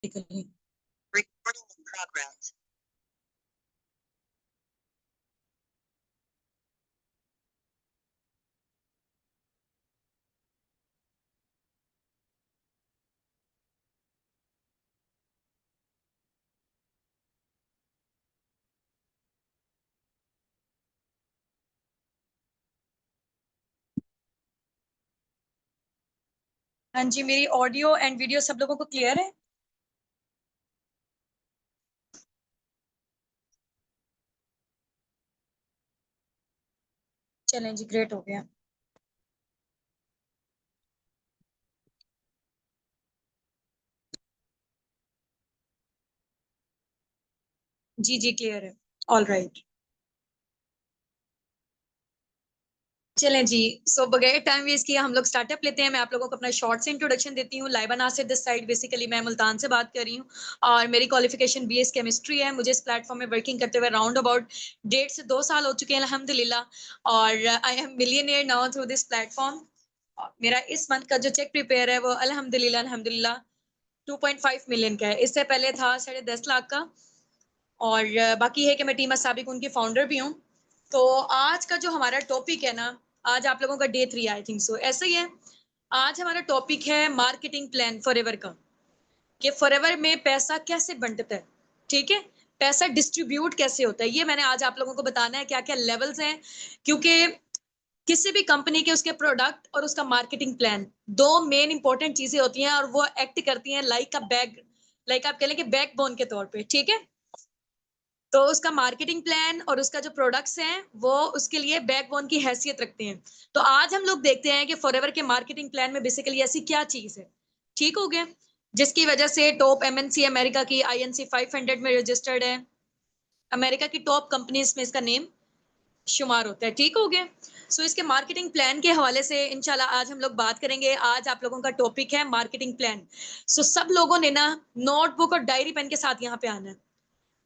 Recording in progress. हाँ जी, मेरी audio and video सब लोगों को क्लियर है? चलें जी, ग्रेट हो गया। जी जी, क्लियर है। All right. चलें जी, सो बगैर टाइम वेस्ट किए हम लोग स्टार्टअप लेते हैं। मैं आप लोगों को अपना शॉर्ट से इंट्रोडक्शन देती हूँ। Laiba Nasir this side, basically मैं मुल्तान से बात कर रही हूँ और मेरी क्वालिफिकेशन बीएस केमिस्ट्री है। मुझे इस प्लेटफॉर्म में वर्किंग करते हुए राउंड अबाउट 1.5 से 2 साल हो चुके हैं अल्हम्दुलिल्लाह, और I am millionaire now through this platform. मेरा इस मंथ का जो चेक प्रिपेयर है वो अल्हम्दुलिल्लाह 2.5 मिलियन का है। इससे पहले था 10.5 लाख का। और बाकी है कि मैं टीम असाबिक उनकी फाउंडर भी हूँ। तो आज का जो हमारा टॉपिक है ना, आज आप लोगों का डे 3 आई थिंक सो, ऐसा ही है। आज हमारा टॉपिक है मार्केटिंग प्लान फॉरएवर का, कि फॉरएवर में पैसा कैसे बंटता है, ठीक है, पैसा डिस्ट्रीब्यूट कैसे होता है, ये मैंने आज आप लोगों को बताना है, क्या क्या लेवल्स हैं। क्योंकि किसी भी कंपनी के उसके प्रोडक्ट और उसका मार्केटिंग प्लान, दो मेन इंपॉर्टेंट चीजें होती हैं और वो एक्ट करती हैं लाइक अ बैक, लाइक आप कह लें कि बैकबोन के तौर पे, ठीक है। तो उसका मार्केटिंग प्लान और उसका जो प्रोडक्ट्स हैं वो उसके लिए बैकबोन की हैसियत रखते हैं। तो आज हम लोग देखते हैं कि फॉरएवर के मार्केटिंग प्लान में बेसिकली ऐसी क्या चीज है, ठीक हो गया, जिसकी वजह से टॉप एमएनसी अमेरिका की आईएनसी 500 में रजिस्टर्ड है, अमेरिका की टॉप कंपनीज में इसका नेम शुमार होता है, ठीक हो गया। सो इसके मार्केटिंग प्लान के हवाले से इंशाल्लाह आज हम लोग बात करेंगे। आज आप लोगों का टॉपिक है मार्केटिंग प्लान। सो सब लोगों ने ना नोटबुक और डायरी पेन के साथ यहाँ पे आना है।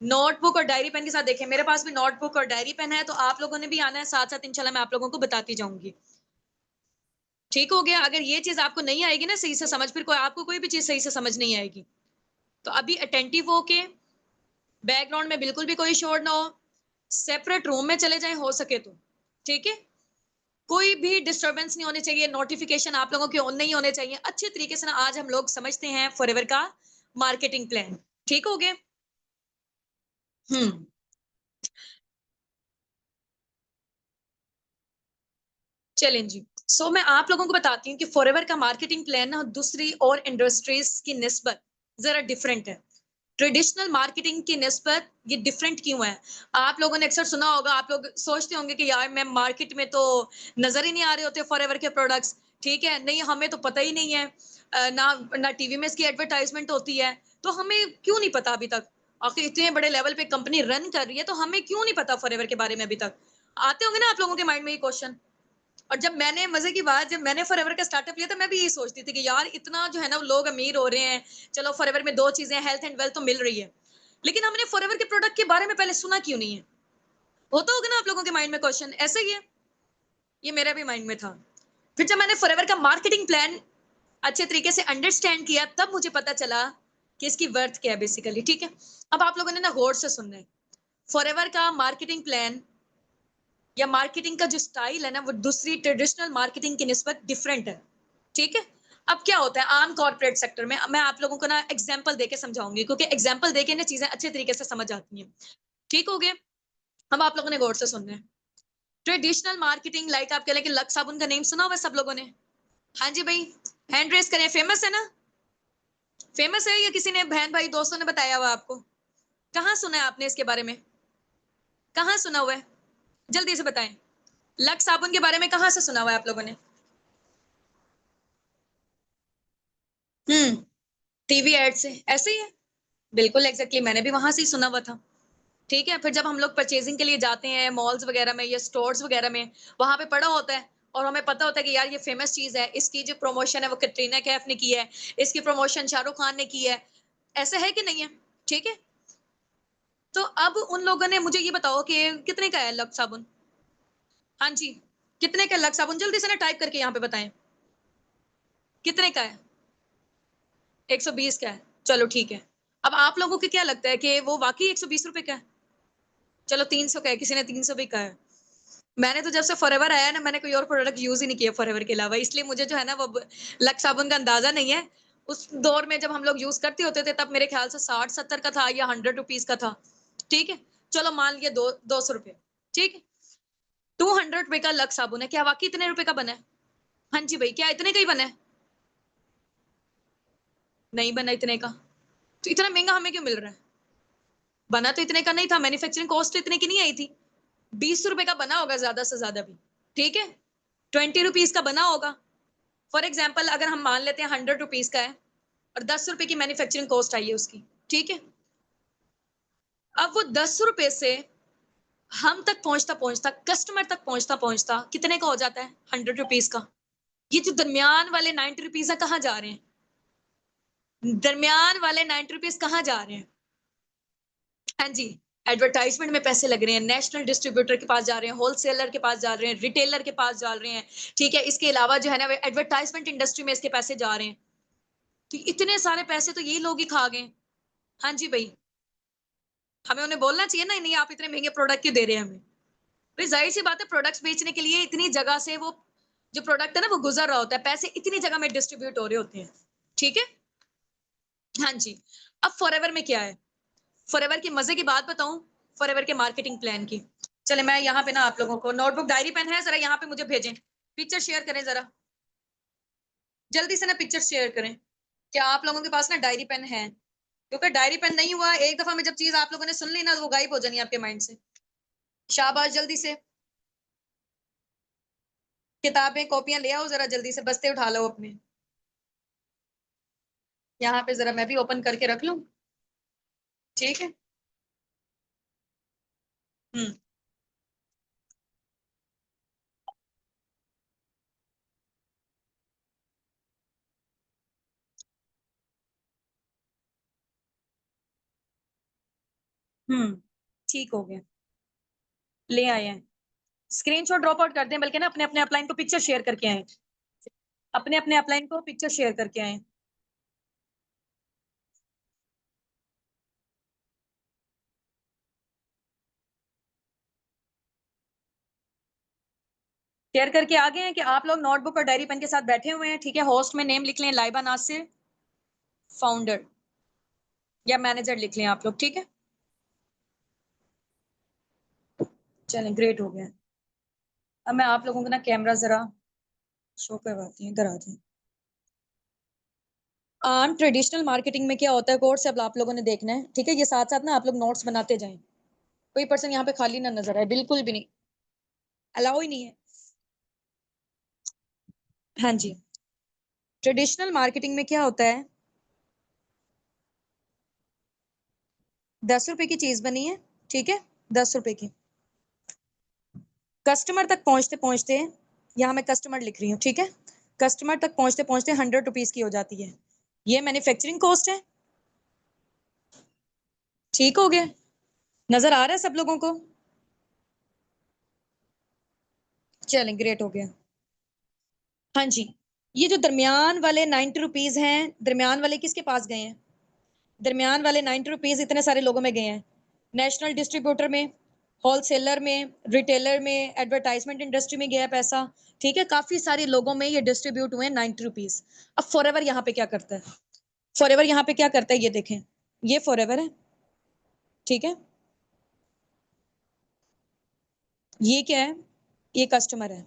नोटबुक और डायरी पेन के साथ, देखें मेरे पास भी नोटबुक और डायरी पेन है, तो आप लोगों ने भी आना है साथ साथ, इंशाल्लाह मैं आप लोगों को बताती जाऊंगी, ठीक हो गया। अगर ये चीज आपको नहीं आएगी ना सही से समझ, फिर कोई आपको कोई भी चीज सही से समझ नहीं आएगी, तो अभी अटेंटिव होके, बैकग्राउंड में बिल्कुल भी कोई शोर ना हो, सेपरेट रूम में चले जाएं हो सके तो, ठीक है। कोई भी डिस्टरबेंस नहीं होनी चाहिए, नोटिफिकेशन आप लोगों के ऑन नहीं होने चाहिए। अच्छे तरीके से ना आज हम लोग समझते हैं फॉरएवर का मार्केटिंग प्लान, ठीक हो गया। हम्म चलें जी। मैं आप लोगों को बताती हूँ कि फॉरएवर का मार्केटिंग प्लान ना दूसरी और इंडस्ट्रीज की निस्बत जरा डिफरेंट है। ट्रेडिशनल मार्केटिंग की निस्बत ये डिफरेंट क्यों है? आप लोगों ने अक्सर सुना होगा, आप लोग सोचते होंगे कि यार मैं मार्केट में तो नजर ही नहीं आ रहे होते फॉरएवर के प्रोडक्ट्स, ठीक है, नहीं हमें तो पता ही नहीं है, ना ना टीवी में इसकी एडवर्टाइजमेंट होती है, तो हमें क्यों नहीं पता अभी तक? आखिर इतने बड़े लेवल पे कंपनी रन कर रही है, तो हमें क्यों नहीं पता फॉरएवर के बारे में अभी तक? आते होंगे ना आप लोगों के माइंड में ये क्वेश्चन। और जब मैंने, मजे की बात, जब मैंने फॉरएवर का स्टार्टअप लिया था, मैं भी यही सोचती थी कि यार इतना जो है ना लोग अमीर हो रहे हैं, चलो फॉरएवर में दो चीजें, हेल्थ एंड वेल्थ तो मिल रही है, लेकिन हमने फॉरएवर के प्रोडक्ट के बारे में पहले सुना क्यों नहीं है? होता होगा ना आप लोगों के माइंड में क्वेश्चन, ऐसा ही है, ये मेरा भी माइंड में था। फिर जब मैंने फॉरएवर का मार्केटिंग प्लान अच्छे तरीके से अंडरस्टैंड किया, तब मुझे पता चला कि इसकी वर्थ क्या है बेसिकली, ठीक है। अब आप लोगों ने ना गौर से सुनना है, फॉरएवर का मार्केटिंग प्लान या मार्केटिंग का जो स्टाइल है ना, वो दूसरी ट्रेडिशनल मार्केटिंग की निस्बत डिफरेंट है, ठीक है। अब क्या होता है आम कॉर्पोरेट सेक्टर में, मैं आप लोगों को ना एग्जांपल देके समझाऊंगी, क्योंकि एग्जांपल देके ना चीजें अच्छे तरीके से समझ आती हैं, ठीक हो गया। अब आप लोगों ने गौर से सुनना है। ट्रेडिशनल मार्केटिंग, लाइक आप कह लें कि लक्स साबुन का नेम सुना हुआ सब लोगों ने? हाँ जी भाई, हैंड रेस करें, फेमस है ना? फेमस है या किसी ने बहन भाई दोस्तों ने बताया हुआ आपको? कहाँ सुना है आपने इसके बारे में? कहाँ सुना हुआ है? जल्दी से बताएं, लक्स साबुन के बारे में कहाँ से सुना हुआ है आप लोगों ने? टीवी एड से, ऐसे ही है, बिल्कुल एग्जैक्टली, मैंने भी वहां से ही सुना हुआ था, ठीक है। फिर जब हम लोग परचेजिंग के लिए जाते हैं मॉल्स वगैरह में या स्टोर्स वगैरह में, वहां पे पड़ा होता है और हमें पता होता है कि यार ये फेमस चीज है, इसकी जो प्रमोशन है वो कैटरीना कैफ ने की है, इसकी प्रमोशन शाहरुख खान ने की है, ऐसा है कि नहीं है, ठीक है। तो अब उन लोगों ने मुझे ये बताओ कि कितने का है लक्स साबुन? हाँ जी, कितने का लक्स साबुन, जल्दी से ना टाइप करके यहाँ पे बताएं, कितने का है? 120 का है, चलो ठीक है। अब आप लोगों को क्या लगता है कि वो वाकई 120 रुपए का है? चलो 300 का है, किसी ने 300 भी कहा है। मैंने तो जब से फॉरएवर आया है ना, मैंने कोई और प्रोडक्ट यूज ही नहीं किया फॉरएवर के अलावा, इसलिए मुझे जो है ना वो लक्स साबुन का अंदाजा नहीं है। उस दौर में जब हम लोग यूज करते होते थे तब मेरे ख्याल से 60-70 का था या 100 रुपीज का था। ठीक है, चलो मान लिया 200 रुपए। ठीक है, 200 रुपए का लक्स साबुन है, क्या वाकई इतने रुपए का बना है? हाँ जी भाई, क्या इतने का ही बना है? नहीं बना इतने का। तो इतना महंगा हमें क्यों मिल रहा है? बना तो इतने का नहीं था, मैन्युफैक्चरिंग कॉस्ट तो इतने की नहीं आई थी। 20 रुपए का बना होगा ज्यादा से ज्यादा भी। ठीक है, 20 रुपीज का बना होगा। फॉर एग्जाम्पल अगर हम मान लेते हैं 100 रुपीज का है और 10 रुपए की मैन्युफैक्चरिंग कॉस्ट आई है उसकी। ठीक है, अब वो 10 रुपए से हम तक पहुंचता पहुंचता, कस्टमर तक पहुंचता पहुंचता कितने का हो जाता है? 100 रुपीज का। ये जो दरमियान वाले 90 रुपीज है कहाँ जा रहे हैं? दरमियान वाले 90 रुपीज कहाँ जा रहे हैं? हाँ जी, एडवर्टाइजमेंट में पैसे लग रहे हैं, नेशनल डिस्ट्रीब्यूटर के पास जा रहे हैं, होलसेलर के पास जा रहे हैं, रिटेलर के पास जा रहे हैं। ठीक है, इसके अलावा जो है ना एडवर्टाइजमेंट इंडस्ट्री में इसके पैसे जा रहे हैं। तो इतने सारे पैसे तो ये लोग ही खा गए। हाँ जी भाई, हमें उन्हें बोलना चाहिए ना, नहीं आप इतने महंगे प्रोडक्ट क्यों दे रहे हैं हमें? भाई जाहिर सी बात है, प्रोडक्ट्स बेचने के लिए इतनी जगह से वो जो प्रोडक्ट है ना वो गुजर रहा होता है, पैसे इतनी जगह में डिस्ट्रीब्यूट हो रहे होते हैं। ठीक है, हाँ जी। अब फॉरएवर में क्या है? फॉरएवर की मजे की बात बताऊं, फॉरएवर के मार्केटिंग प्लान की। चले मैं यहाँ पे ना आप लोगों को नोटबुक डायरी पेन है, जरा यहाँ पे मुझे भेजें, पिक्चर शेयर करें जरा, जल्दी से ना पिक्चर शेयर करें। क्या आप लोगों के पास ना डायरी पेन है? क्योंकि डायरी पेन नहीं हुआ, एक दफा में जब चीज आप लोगों ने सुन ली ना तो वो गायब हो जानी है आपके माइंड से। शाबाश, जल्दी से किताबें कॉपियां ले आओ, जरा जल्दी से बस्ते उठा लो अपने। यहाँ पे जरा मैं भी ओपन करके रख लूं। ठीक है। हम्म। हम्म। ठीक हो गया, ले आए हैं। स्क्रीनशॉट ड्रॉप आउट कर दें, बल्कि ना अपने अपने अपलाइन को पिक्चर शेयर करके आए, अपने अपने अपलाइन को पिक्चर शेयर करके आए। शेयर करके आ गए हैं कि आप लोग नोटबुक और डायरी पेन के साथ बैठे हुए हैं। ठीक है, होस्ट में नेम लिख लें लाइबा नासिर, फाउंडर या मैनेजर लिख लें आप लोग। ठीक है, चलें ग्रेट हो गया। अब मैं आप लोगों को ना कैमरा जरा शो करवाती हूँ, इधर आ जाए। ट्रेडिशनल मार्केटिंग में क्या होता है, कोर्स अब आप लोगों ने देखना है। ठीक है, ये साथ साथ ना आप लोग नोट्स बनाते जाएं। कोई पर्सन यहाँ पे खाली ना नजर आए, बिल्कुल भी नहीं, अलाउ ही नहीं है। हाँ जी, ट्रेडिशनल मार्केटिंग में क्या होता है, 10 रुपए की चीज बनी है। ठीक है, 10 रुपए की, कस्टमर तक पहुंचते पहुंचते, यहाँ मैं कस्टमर लिख रही हूँ। ठीक है, कस्टमर तक पहुंचते पहुंचते 100 रुपीज की हो जाती है। ये मैन्युफैक्चरिंग कॉस्ट है। ठीक हो गया, नजर आ रहा है सब लोगों को? चलें ग्रेट हो गया। हाँ जी, ये जो दरमियान वाले 90 रुपीज हैं, दरमियान वाले किसके पास गए हैं? दरमियान वाले 90 रुपीज इतने सारे लोगों में गए हैं, नेशनल डिस्ट्रीब्यूटर में, होलसेलर में, रिटेलर में, एडवर्टाइजमेंट इंडस्ट्री में गया पैसा। ठीक है, काफी सारे लोगों में ये डिस्ट्रीब्यूट हुए 90 रुपीज। अब फॉरएवर यहाँ पे क्या करता है? फॉरएवर यहाँ पे क्या करता है ये देखें, ये फॉरएवर है। ठीक है, ये क्या है? ये कस्टमर है।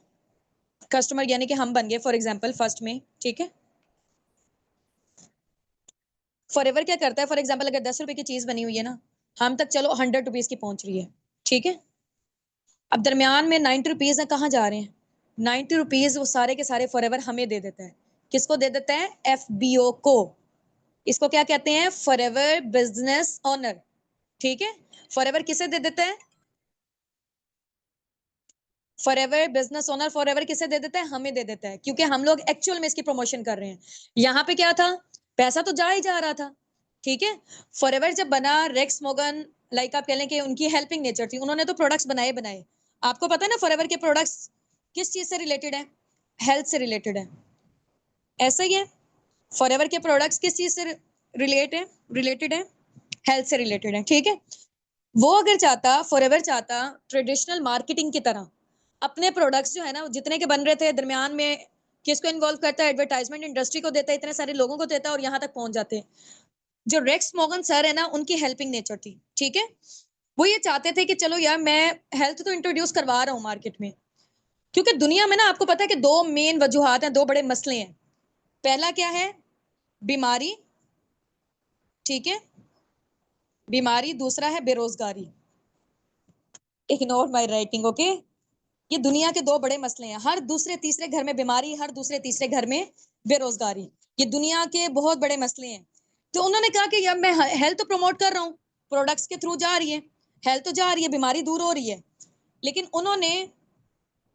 कस्टमर यानी कि हम बन गए फॉर एग्जाम्पल फर्स्ट में। ठीक है, फॉरएवर क्या करता है, फॉर एग्जाम्पल अगर 10 रुपए की चीज बनी हुई है ना, हम तक चलो 100 रुपीज की पहुंच रही है। ठीक है, अब दरमियान में 90 रुपीज है, कहाँ जा रहे हैं? 90 रुपीज वो सारे के सारे फॉरएवर हमें दे देता है। किसको दे देता है? एफबीओ को। इसको क्या कहते हैं? Forever business owner. ठीक है, फॉरएवर किसे दे देता है? फॉरएवर बिजनेस ओनर फॉरएवर किसे दे देता है? हमें दे देता है, क्योंकि हम लोग एक्चुअल में इसकी प्रमोशन कर रहे हैं। यहाँ पे क्या था, पैसा तो जा ही जा रहा था। ठीक है, फॉरएवर जब बना, रेक्स मोगन, लाइक आप कह लें कि उनकी हेल्पिंग नेचर थी, उन्होंने तो प्रोडक्ट्स बनाए बनाए। आपको पता है ना फॉरएवर के प्रोडक्ट्स किस चीज से रिलेटेड है? हेल्थ से रिलेटेड है। ऐसा ही है, फॉरएवर के प्रोडक्ट्स किस चीज से रिलेटेड है, हेल्थ से रिलेटेड है, ठीक है। वो अगर चाहता, फॉरएवर चाहता ट्रेडिशनल मार्केटिंग की तरह अपने प्रोडक्ट्स जो है ना जितने के बन रहे थे दरमियान में किसको इन्वॉल्व करता है, एडवर्टाइजमेंट इंडस्ट्री को देता है, इतने सारे लोगों को देता है और यहाँ तक पहुंच जाते हैं। जो रेक्स मॉर्गन सर है ना उनकी हेल्पिंग नेचर थी, ठीक है। वो ये चाहते थे कि चलो यार मैं हेल्थ तो इंट्रोड्यूस करवा रहा हूँ मार्केट में, क्योंकि दुनिया में ना आपको पता है कि दो मेन वजूहात हैं, दो बड़े मसले हैं। पहला क्या है, बीमारी, ठीक है, बीमारी, दूसरा है बेरोजगारी। Ignore my writing, okay. ये दुनिया के दो बड़े मसले हैं, हर दूसरे तीसरे घर में बीमारी, हर दूसरे तीसरे घर में बेरोजगारी। ये दुनिया के बहुत बड़े मसले हैं। तो उन्होंने कहा कि यार मैं हेल्थ तो प्रमोट कर रहा हूँ, प्रोडक्ट्स के थ्रू जा रही है, हेल्थ तो जा रही है, बीमारी दूर हो रही है, लेकिन उन्होंने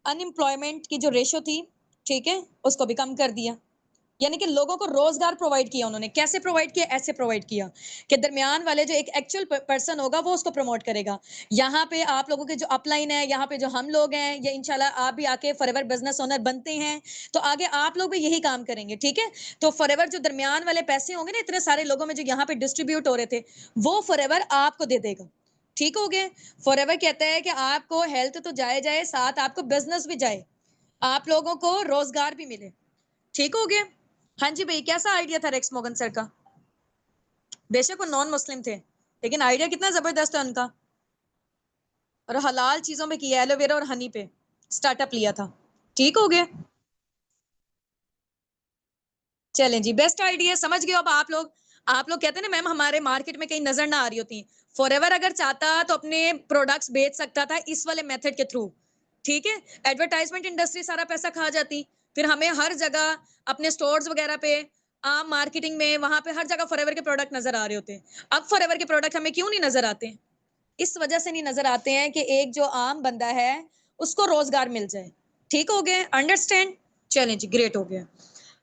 अनएम्प्लॉयमेंट की जो रेशो थी, ठीक है, उसको भी कम कर दिया। यानी कि लोगों को रोजगार प्रोवाइड किया उन्होंने। कैसे प्रोवाइड किया, ऐसे प्रोवाइड किया कि दरमियान वाले जो एक एक्चुअल पर्सन होगा वो उसको प्रमोट करेगा। यहाँ पे आप लोगों के जो अपलाइन है, यहाँ पे जो हम लोग हैं, ये इंशाल्लाह आप भी आके फॉरएवर बिजनेस ओनर बनते हैं तो आगे आप लोग भी यही काम करेंगे, ठीक है। तो फॉरएवर जो दरमियान वाले पैसे होंगे ना इतने सारे लोगों में जो यहाँ पे डिस्ट्रीब्यूट हो रहे थे, वो फॉरएवर आपको दे देगा, ठीक हो गया। फॉरएवर कहता है कि आपको हेल्थ तो जाए जाए, साथ आपको बिजनेस भी जाए, आप लोगों को रोजगार भी मिले, ठीक हो गया। हाँ जी भाई, कैसा आइडिया था रेक्स मॉर्गन सर का। बेशक वो नॉन मुस्लिम थे, लेकिन आइडिया कितना जबरदस्त है उनका। और हलाल चीजों में किया, एलोवेरा और हनी पे स्टार्टअप लिया था, ठीक हो गया। चलें जी, बेस्ट आइडिया समझ गए अब आप लोग। आप लोग कहते हैं ना मैम हमारे मार्केट में कहीं नजर ना आ रही होती। फॉरएवर अगर चाहता तो अपने प्रोडक्ट्स बेच सकता था इस वाले मेथड के थ्रू, ठीक है। एडवर्टाइजमेंट इंडस्ट्री सारा पैसा खा जाती, फिर हमें हर जगह अपने स्टोर्स वगैरह पे, आम मार्केटिंग में, वहां पे हर जगह फॉरएवर के प्रोडक्ट नजर आ रहे होते। अब फॉरएवर के प्रोडक्ट हमें क्यों नहीं नजर आते, इस वजह से नहीं नजर आते हैं कि एक जो आम बंदा है उसको रोजगार मिल जाए, ठीक हो गया, अंडरस्टैंड। चलें जी, ग्रेट हो गया।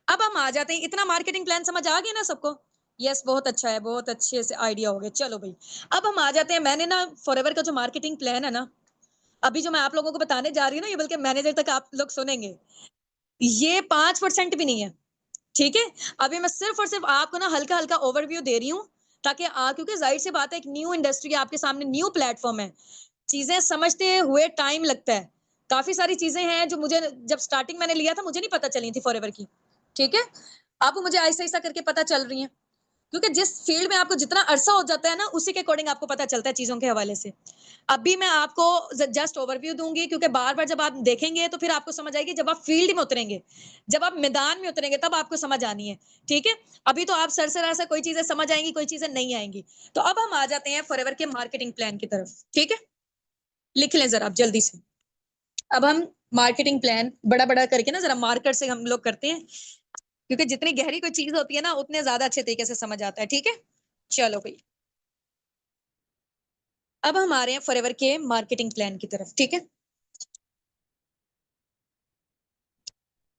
अब हम आ जाते हैं, इतना मार्केटिंग प्लान समझ आ गया ना सबको। यस, बहुत अच्छा है, बहुत अच्छे से आइडिया हो गया। चलो भाई, अब हम आ जाते हैं, मैंने ना फॉरएवर का जो मार्केटिंग प्लान है ना, अभी जो मैं आप लोगों को बताने जा रही हूँ ना, ये बल्कि मैनेजर तक आप लोग सुनेंगे, ये 5% भी नहीं है, ठीक है। अभी मैं सिर्फ और सिर्फ आपको ना हल्का हल्का ओवरव्यू दे रही हूँ, ताकि क्योंकि जाहिर सी बात है एक न्यू इंडस्ट्री आपके सामने, न्यू प्लेटफॉर्म है, चीजें समझते हुए टाइम लगता है। काफी सारी चीजें हैं जो मुझे जब स्टार्टिंग मैंने लिया था मुझे नहीं पता चली थी फॉरएवर की, ठीक है। अब मुझे ऐसा ऐसा करके पता चल रही है, क्योंकि जिस फील्ड में आपको जितना अरसा हो जाता है ना उसी के अकॉर्डिंग आपको पता चलता है चीजों के हवाले से। अभी मैं आपको जस्ट ओवरव्यू दूंगी, क्योंकि बार बार जब आप देखेंगे तो फिर आपको समझ आएगी, जब आप फील्ड में उतरेंगे, जब आप मैदान में उतरेंगे तब आपको समझ आनी है, ठीक है। अभी तो आप सरसरा से कोई चीजें समझ आएंगी, कोई चीजें नहीं आएंगी। तो अब हम आ जाते हैं फॉरएवर के मार्केटिंग प्लान की तरफ, ठीक है। लिख लें जरा आप जल्दी से। अब हम मार्केटिंग प्लान बड़ा बड़ा करके ना जरा मार्कर से हम लोग करते हैं, क्योंकि जितनी गहरी कोई चीज होती है ना उतने ज्यादा अच्छे तरीके से समझ आता है, ठीक है। चलो भाई, अब हम आ रहे हैं फॉरएवर के मार्केटिंग प्लान की तरफ, ठीक है।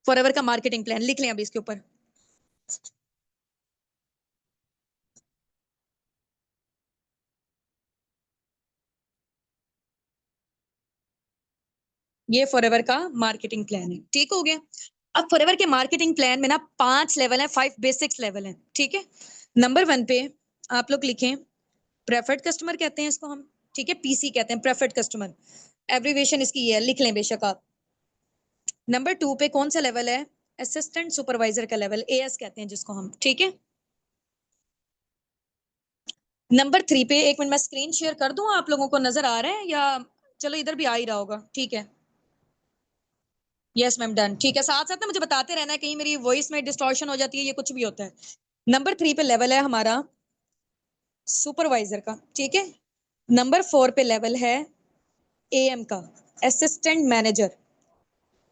फॉरएवर का मार्केटिंग प्लान लिख लें अभी इसके ऊपर। ये फॉरएवर का मार्केटिंग प्लान है, ठीक हो गया। अब फॉरएवर के मार्केटिंग प्लान में ना 5 लेवल है, 5 बेसिक्स लेवल है, ठीक है। नंबर 1 पे आप लोग लिखें, प्रेफर्ड कस्टमर कहते हैं इसको हम, ठीक है, पीसी कहते हैं, प्रेफर्ड कस्टमर, एब्रीविएशन इसकी ये है, लिख लें बेशक आप। नंबर 2 पे कौन सा लेवल है, असिस्टेंट सुपरवाइजर का लेवल, एएस कहते हैं जिसको हम, ठीक है। नंबर 3 पे, एक मिनट मैं स्क्रीन शेयर कर दूं, आप लोगों को नजर आ रहा है या, चलो इधर भी आ ही रहा होगा, ठीक है। यस मैम, डन, ठीक है। साथ साथ ना मुझे बताते रहना है, कहीं मेरी वॉइस में डिस्टॉर्शन हो जाती है, ये कुछ भी होता है। नंबर 3 पे लेवल है हमारा सुपरवाइजर का, ठीक है। नंबर 4 पे लेवल है एएम का, असिस्टेंट मैनेजर।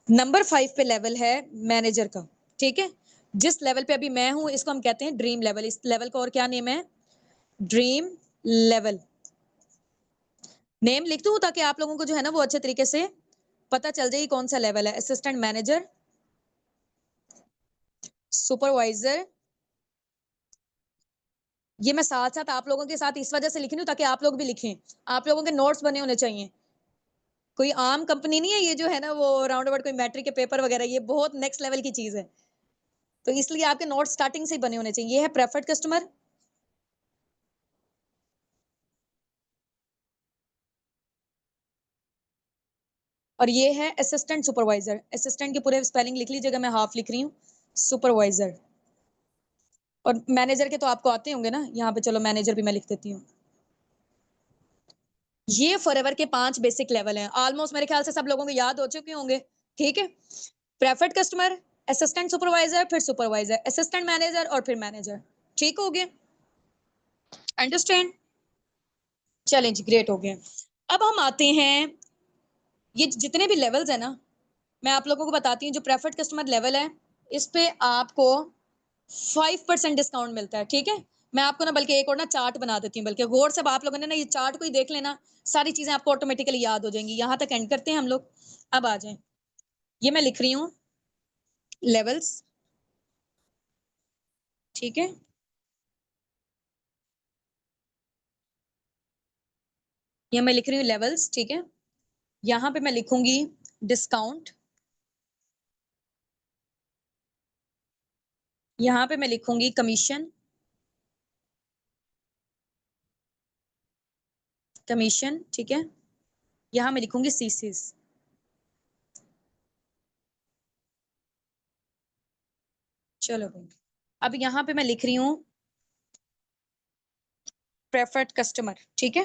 नंबर 5 पे लेवल है मैनेजर का, ठीक है। जिस लेवल पे अभी मैं हूं इसको हम कहते हैं ड्रीम लेवल। इस लेवल का और क्या नेम है, ड्रीम लेवल। नेम लिख दूं ताकि आप लोगों को जो है ना वो अच्छे तरीके से पता चल जाए कौन सा लेवल है, असिस्टेंट मैनेजर, सुपरवाइजर। ये मैं साथ साथ आप लोगों के साथ इस वजह से लिख रही हूँ ताकि आप लोग भी लिखें, आप लोगों के नोट्स बने होने चाहिए। कोई आम कंपनी नहीं है ये जो है ना वो राउंड अबाउट कोई मैट्रिक के पेपर वगैरह, ये बहुत नेक्स्ट लेवल की चीज है, तो इसलिए आपके नोट्स स्टार्टिंग से ही बने होने चाहिए। ये है प्रेफर्ड कस्टमर, और ये है असिस्टेंट सुपरवाइजर। असिस्टेंट के पूरे स्पेलिंग लिख लीजिएगा, मैं हाफ लिख रही हूँ, सुपरवाइजर। और मैनेजर के तो आपको आते होंगे ना, यहाँ पे चलो मैनेजर भी मैं लिख देती हूँ। ये फॉरएवर के 5 बेसिक लेवल हैं, ऑलमोस्ट मेरे ख्याल से सब लोगों को याद हो चुके होंगे। ठीक है, प्रेफर्ड कस्टमर, असिस्टेंट सुपरवाइजर, फिर सुपरवाइजर, असिस्टेंट मैनेजर और फिर मैनेजर। ठीक हो गया, अंडरस्टैंड? चलें जी, ग्रेट हो गया। अब हम आते हैं, ये जितने भी लेवल्स है ना, मैं आप लोगों को बताती हूँ। जो प्रेफर्ड कस्टमर लेवल है, इस पे आपको 5% डिस्काउंट मिलता है। ठीक है, मैं आपको ना बल्कि एक और ना चार्ट बना देती हूँ, बल्कि गौर से आप लोगों ने ना ये चार्ट को ही देख लेना, सारी चीजें आपको ऑटोमेटिकली याद हो जाएंगी। यहाँ तक एंड करते हैं हम लोग। अब आ जाए, ये मैं लिख रही हूँ लेवल्स। ठीक है, ये मैं लिख रही हूँ लेवल्स। ठीक है, यहाँ पे मैं लिखूंगी डिस्काउंट, यहाँ पे मैं लिखूंगी कमीशन, कमीशन। ठीक है, यहाँ मैं लिखूंगी सीसीस। चलो भाई, अब यहाँ पे मैं लिख रही हूँ प्रेफर्ड कस्टमर। ठीक है,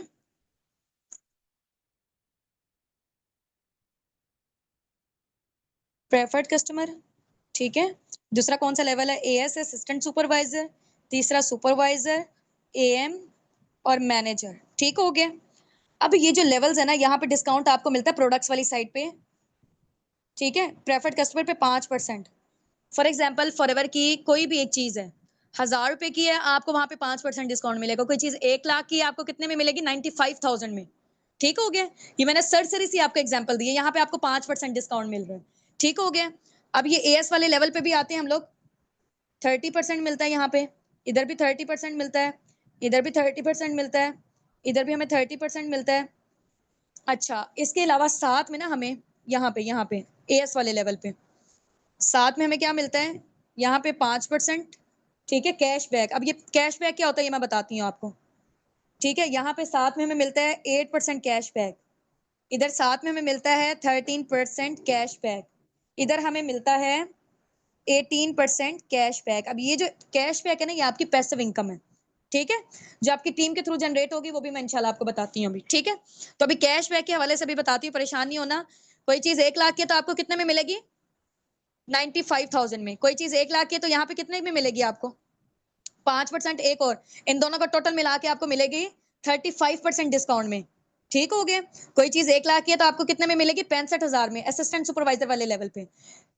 प्रेफर्ड कस्टमर। ठीक है, दूसरा कौन सा लेवल है? As, assistant supervisor. तीसरा सुपरवाइजर, एएम और मैनेजर। ठीक हो गया। अब ये जो लेवल्स है ना, यहाँ पे डिस्काउंट आपको मिलता है प्रोडक्ट्स वाली साइड पे। ठीक है, प्रेफर्ड कस्टमर पे 5%। फॉर एग्जाम्पल फॉरएवर की कोई भी एक चीज है, 1000 रुपए की है, आपको वहां पे 5% डिस्काउंट मिलेगा। कोई चीज 1 लाख की है, आपको कितने में मिलेगी? 95,000 में। ठीक हो गया, ये मैंने सरसरी सी आपको एग्जांपल दी है, यहाँ पे आपको 5% डिस्काउंट मिल रहा है। ठीक हो गया। अब ये एएस वाले लेवल पे भी आते हैं हम लोग, 30% मिलता है यहाँ पे, इधर भी 30% मिलता है, इधर भी 30% मिलता है, इधर भी हमें 30% मिलता है। अच्छा, इसके अलावा साथ में ना हमें यहाँ पे एएस वाले लेवल पे साथ में हमें क्या मिलता है? यहाँ पे 5%। ठीक है, कैशबैक। अब ये कैशबैक क्या होता है ये मैं बताती हूँ आपको। ठीक है, यहाँ पे साथ में हमें मिलता है 8% कैशबैक, इधर साथ में हमें मिलता है 13% कैशबैक, इधर हमें मिलता है 18% कैशबैक। अब ये जो कैशबैक है ना, ये आपकी पैसिव इनकम है। ठीक है, जो आपकी टीम के थ्रू जनरेट होगी वो भी मैं इंशाल्लाह आपको बताती हूँ अभी। ठीक है, तो अभी कैशबैक के हवाले से भी बताती हूँ, परेशान नहीं होना। कोई चीज 1 लाख की है तो आपको कितने में मिलेगी? 95,000 में। कोई चीज 1 लाख की है तो यहाँ पे कितने में मिलेगी आपको? 5%। एक और, इन दोनों का टोटल मिला के आपको मिलेगी 35% डिस्काउंट में। ठीक हो गया। कोई चीज 1 लाख की है तो आपको कितने में मिलेगी? 65,000 में, असिस्टेंट सुपरवाइजर वाले लेवल पे।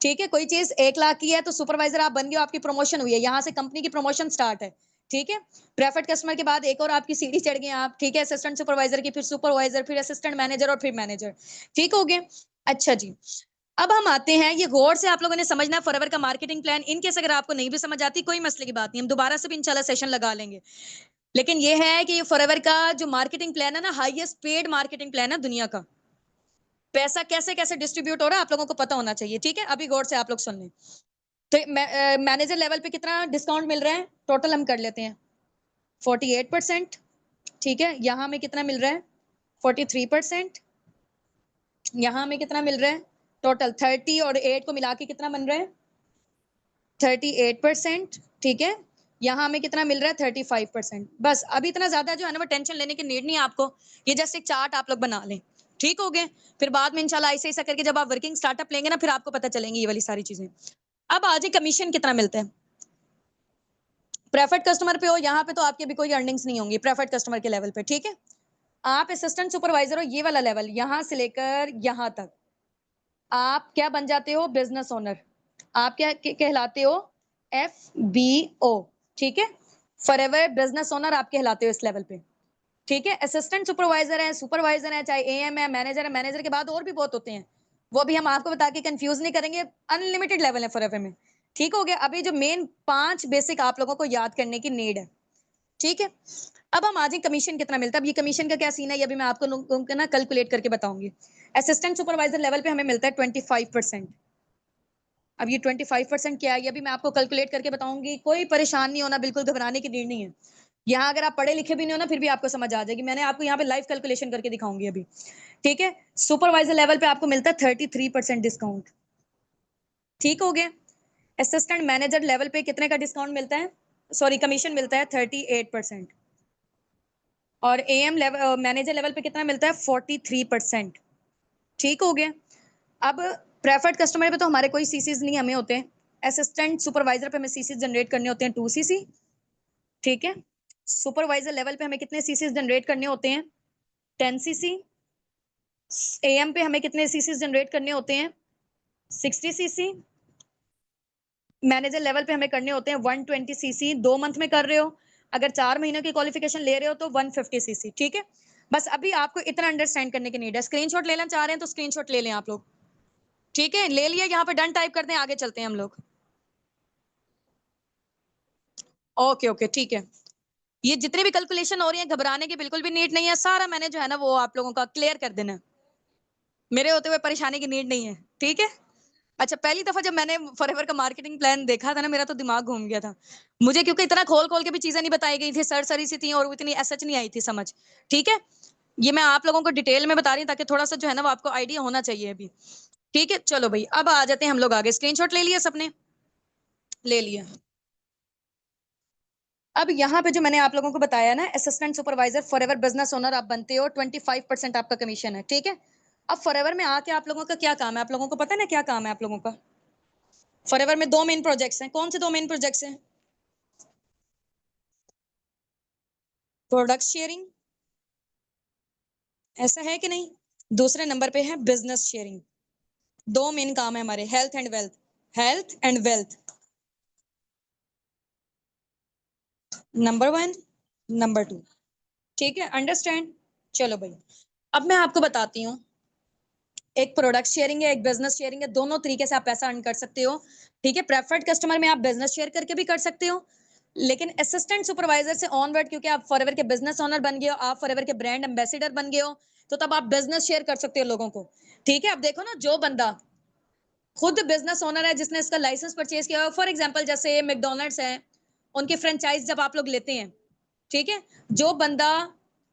ठीक है, कोई चीज 1 लाख की है तो सुपरवाइजर आप बन गए, आपकी प्रमोशन हुई है, यहाँ से कंपनी की प्रमोशन स्टार्ट है। ठीक है, प्रेफर्ड कस्टमर के बाद एक और आपकी सीढ़ी चढ़ गए आप। ठीक है, असिस्टेंट सुपरवाइजर की, फिर सुपरवाइजर, फिर असिस्टेंट मैनेजर और फिर मैनेजर। ठीक हो गया। अच्छा जी, अब हम आते हैं, ये गौर से आप लोगों ने समझना है फॉरएवर का मार्केटिंग प्लान। इन केस अगर आपको नहीं भी समझ आती, कोई मसले की बात नहीं, हम दोबारा से भी इंशाल्लाह सेशन लगा लेंगे। लेकिन ये है कि फॉरएवर का जो मार्केटिंग प्लान है ना, हाईएस्ट पेड मार्केटिंग प्लान है दुनिया का। पैसा कैसे कैसे डिस्ट्रीब्यूट हो रहा है आप लोगों को पता होना चाहिए। ठीक है, अभी गौर से आप लोग सुन लें। तो मैनेजर लेवल पे कितना डिस्काउंट मिल रहा है? टोटल हम कर लेते हैं, 48%। ठीक है, यहाँ में कितना मिल रहा है? 43%। यहाँ में कितना मिल रहा है? टोटल 30 और 8 को मिला के कितना बन रहा है? 38%। ठीक है, यहाँ हमें कितना मिल रहा है? 35%। बस, अभी इतना ज्यादा जो है ना वो टेंशन लेने की नीड नहीं है आपको, ये जस्ट एक चार्ट आप लोग बना लें। ठीक हो गए, फिर बाद में इंशाल्लाह ऐसे ऐसा करके जब आप वर्किंग स्टार्टअप लेंगे ना, फिर आपको पता चलेंगी ये वाली सारी चीजें। अब आज कमीशन कितना मिलता है प्रेफर्ड कस्टमर पे? हो यहाँ पे तो आपकी अभी कोई अर्निंग्स नहीं होंगी प्रेफर्ड कस्टमर के लेवल पे। ठीक है, आप असिस्टेंट सुपरवाइजर हो, ये वाला लेवल यहाँ से लेकर यहाँ तक आप क्या बन जाते हो? Business owner. आप क्या कहलाते हो? FBO। ठीक है, फॉरएवर बिजनेस ओनर आप कहलाते हो इस लेवल पे। ठीक है, असिस्टेंट सुपरवाइजर है, सुपरवाइजर है, चाहे एएम है, मैनेजर के बाद और भी बहुत होते हैं, वो भी हम आपको बता के कंफ्यूज नहीं करेंगे। अनलिमिटेड लेवल है फॉरएवर में। ठीक हो गया। अभी जो मेन 5 बेसिक आप लोगों को याद करने की नीड है। ठीक है, अब हम आज कमीशन कितना मिलता है। अब ये कमीशन का क्या सीन है, ये भी मैं आपको ना कैलकुलेट करके बताऊंगी। असिस्टेंट सुपरवाइजर लेवल पे हमें मिलता है 25%। अब ये 25% क्या है, ये भी मैं आपको कैलकुलेट करके बताऊंगी, कोई परेशान नहीं होना, बिल्कुल घबराने की नीड नहीं है। यहाँ अगर आप पढ़े लिखे भी नहीं हो ना, फिर भी आपको समझ आ जाएगी। मैंने आपको यहाँ पे लाइव कैलकुलेशन करके दिखाऊंगी अभी, ठीक है। सुपरवाइजर लेवल पे आपको मिलता है 33% डिस्काउंट, ठीक हो गया। असिस्टेंट मैनेजर लेवल पे कितने का डिस्काउंट मिलता है, सॉरी कमीशन मिलता है 38%। और एएम लेवल मैनेजर लेवल पे कितना मिलता है 43%, ठीक हो गया। अब प्रेफर्ड कस्टमर पे तो हमारे कोई सीसीज नहीं हमें होते हैं। असिस्टेंट सुपरवाइजर पे हमें सीसीज जनरेट करने होते हैं 2 सीसी, ठीक है। सुपरवाइजर लेवल पे हमें कितने सीसीज जनरेट करने होते हैं 10 सीसी। एएम पे हमें कितने सीसीज जनरेट करने होते हैं 60 सीसी। मैनेजर लेवल पे हमें करने होते हैं 120 सीसी। 2 मंथ में कर रहे हो, अगर 4 महीनों की क्वालिफिकेशन ले रहे हो तो 150 सीसी, ठीक है। बस अभी आपको इतना अंडरस्टैंड करने की नीड है। स्क्रीनशॉट लेना चाह रहे हैं तो स्क्रीनशॉट ले लें आप लोग, ठीक है। ले लिया, यहाँ पे डन टाइप कर दें, आगे चलते हैं हम लोग। ओके ओके, ठीक है। ये जितने भी कैलकुलेशन हो रही है, घबराने की बिल्कुल भी नीड नहीं है। सारा मैंने जो है ना वो आप लोगों का क्लियर कर देना है, मेरे होते हुए परेशानी की नीड नहीं है, ठीक है। अच्छा, पहली दफा जब मैंने फॉरएवर का मार्केटिंग प्लान देखा था ना, मेरा तो दिमाग घूम गया था मुझे, क्योंकि इतना खोल खोल के भी चीजें नहीं बताई गई थी, सर सी थी और इतनी एसएच नहीं आई थी समझ, ठीक है। ये मैं आप लोगों को डिटेल में बता रही हूँ ताकि थोड़ा सा जो है ना वो आपको आइडिया होना चाहिए अभी, ठीक है। चलो भाई, अब आ जाते हैं हम लोग आगे। स्क्रीनशॉट ले लिया सबने, ले लिया। अब यहाँ पे जो मैंने आप लोगों को बताया ना, assistant supervisor forever business owner आप बनते हो, 25% आपका कमीशन है, ठीक है। अब फॉरएवर में आके आप लोगों का क्या काम है, आप लोगों को पता है ना क्या काम है आप लोगों का। फॉरएवर में 2 मेन प्रोजेक्ट्स हैं। कौन से 2 मेन प्रोजेक्ट्स हैं? प्रोडक्ट शेयरिंग, ऐसा है कि नहीं। दूसरे नंबर पे है बिजनेस शेयरिंग। 2 मेन काम है हमारे, health and wealth, health and wealth, number 1, number 2, ठीक है। अंडरस्टैंड। चलो भाई, अब मैं आपको बताती हूँ, एक प्रोडक्ट शेयरिंग है, एक बिजनेस शेयरिंग है। दोनों तरीके से आप पैसा अर्न कर सकते हो, ठीक है। प्रेफर्ड कस्टमर में आप बिजनेस शेयर करके भी कर सकते हो, लेकिन असिस्टेंट सुपरवाइजर से ऑनवर्ड, क्योंकि आप फॉरएवर के बिजनेस ओनर बन गए हो, आप फॉरएवर के ब्रांड एम्बेसडर बन गए हो, तो तब आप बिजनेस शेयर कर सकते हो लोगों को, ठीक है। अब देखो ना, जो बंदा खुद बिजनेस ओनर है, जिसने इसका लाइसेंस परचेज किया, फॉर एग्जांपल जैसे मैकडॉनल्ड्स है, उनकी फ्रेंचाइज जब आप लोग लेते हैं, ठीक है, जो बंदा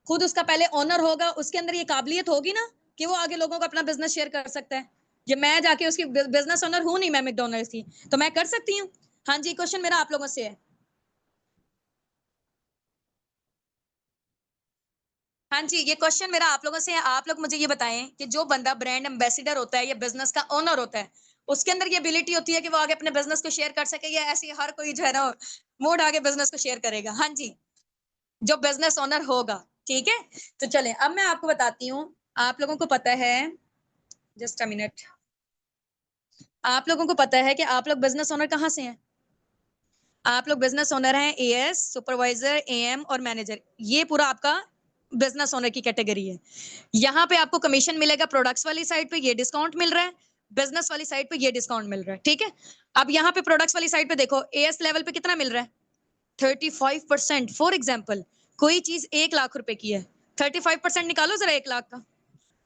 खुद उसका पहले ओनर होगा, उसके अंदर ये काबिलियत होगी ना कि वो आगे लोगों को अपना बिजनेस शेयर कर सकता है। ये मैं जाके उसकी बिजनेस ओनर हूं नहीं, मैं मैकडॉनल्ड्स की, तो मैं कर सकती हूँ। हाँ जी, क्वेश्चन मेरा आप लोगों से है। हाँ जी, ये क्वेश्चन मेरा आप लोगों से है। आप लोग मुझे ये बताएं कि जो बंदा ब्रांड एम्बेसडर होता है या बिजनेस का ओनर होता है, उसके अंदर ये एबिलिटी होती है कि वो आगे अपने बिजनेस को शेयर कर सके, या ऐसे हर कोई जो है ना मूड आगे बिजनेस को शेयर करेगा? हाँ जी, जो बिजनेस ओनर होगा, ठीक है। तो चले, अब मैं आपको बताती हूँ। आप लोगों को पता है, जस्ट अ मिनट, आप लोगों को पता है कि आप लोग बिजनेस ओनर कहाँ से हैं? आप लोग बिजनेस ओनर हैं एएस, सुपरवाइजर, एएम और मैनेजर। ये पूरा आपका बिजनेस ओनर की कैटेगरी है। यहाँ पे आपको कमीशन मिलेगा, प्रोडक्ट्स वाली साइड पे ये डिस्काउंट मिल रहा है, बिजनेस वाली साइड पे ये डिस्काउंट मिल रहा है, ठीक है। अब यहाँ पे प्रोडक्ट्स वाली साइड पे देखो, एएस लेवल पे कितना मिल रहा है 35%। फॉर एग्जाम्पल, कोई चीज 1 लाख रुपए की है, 35% निकालो जरा 1 लाख का।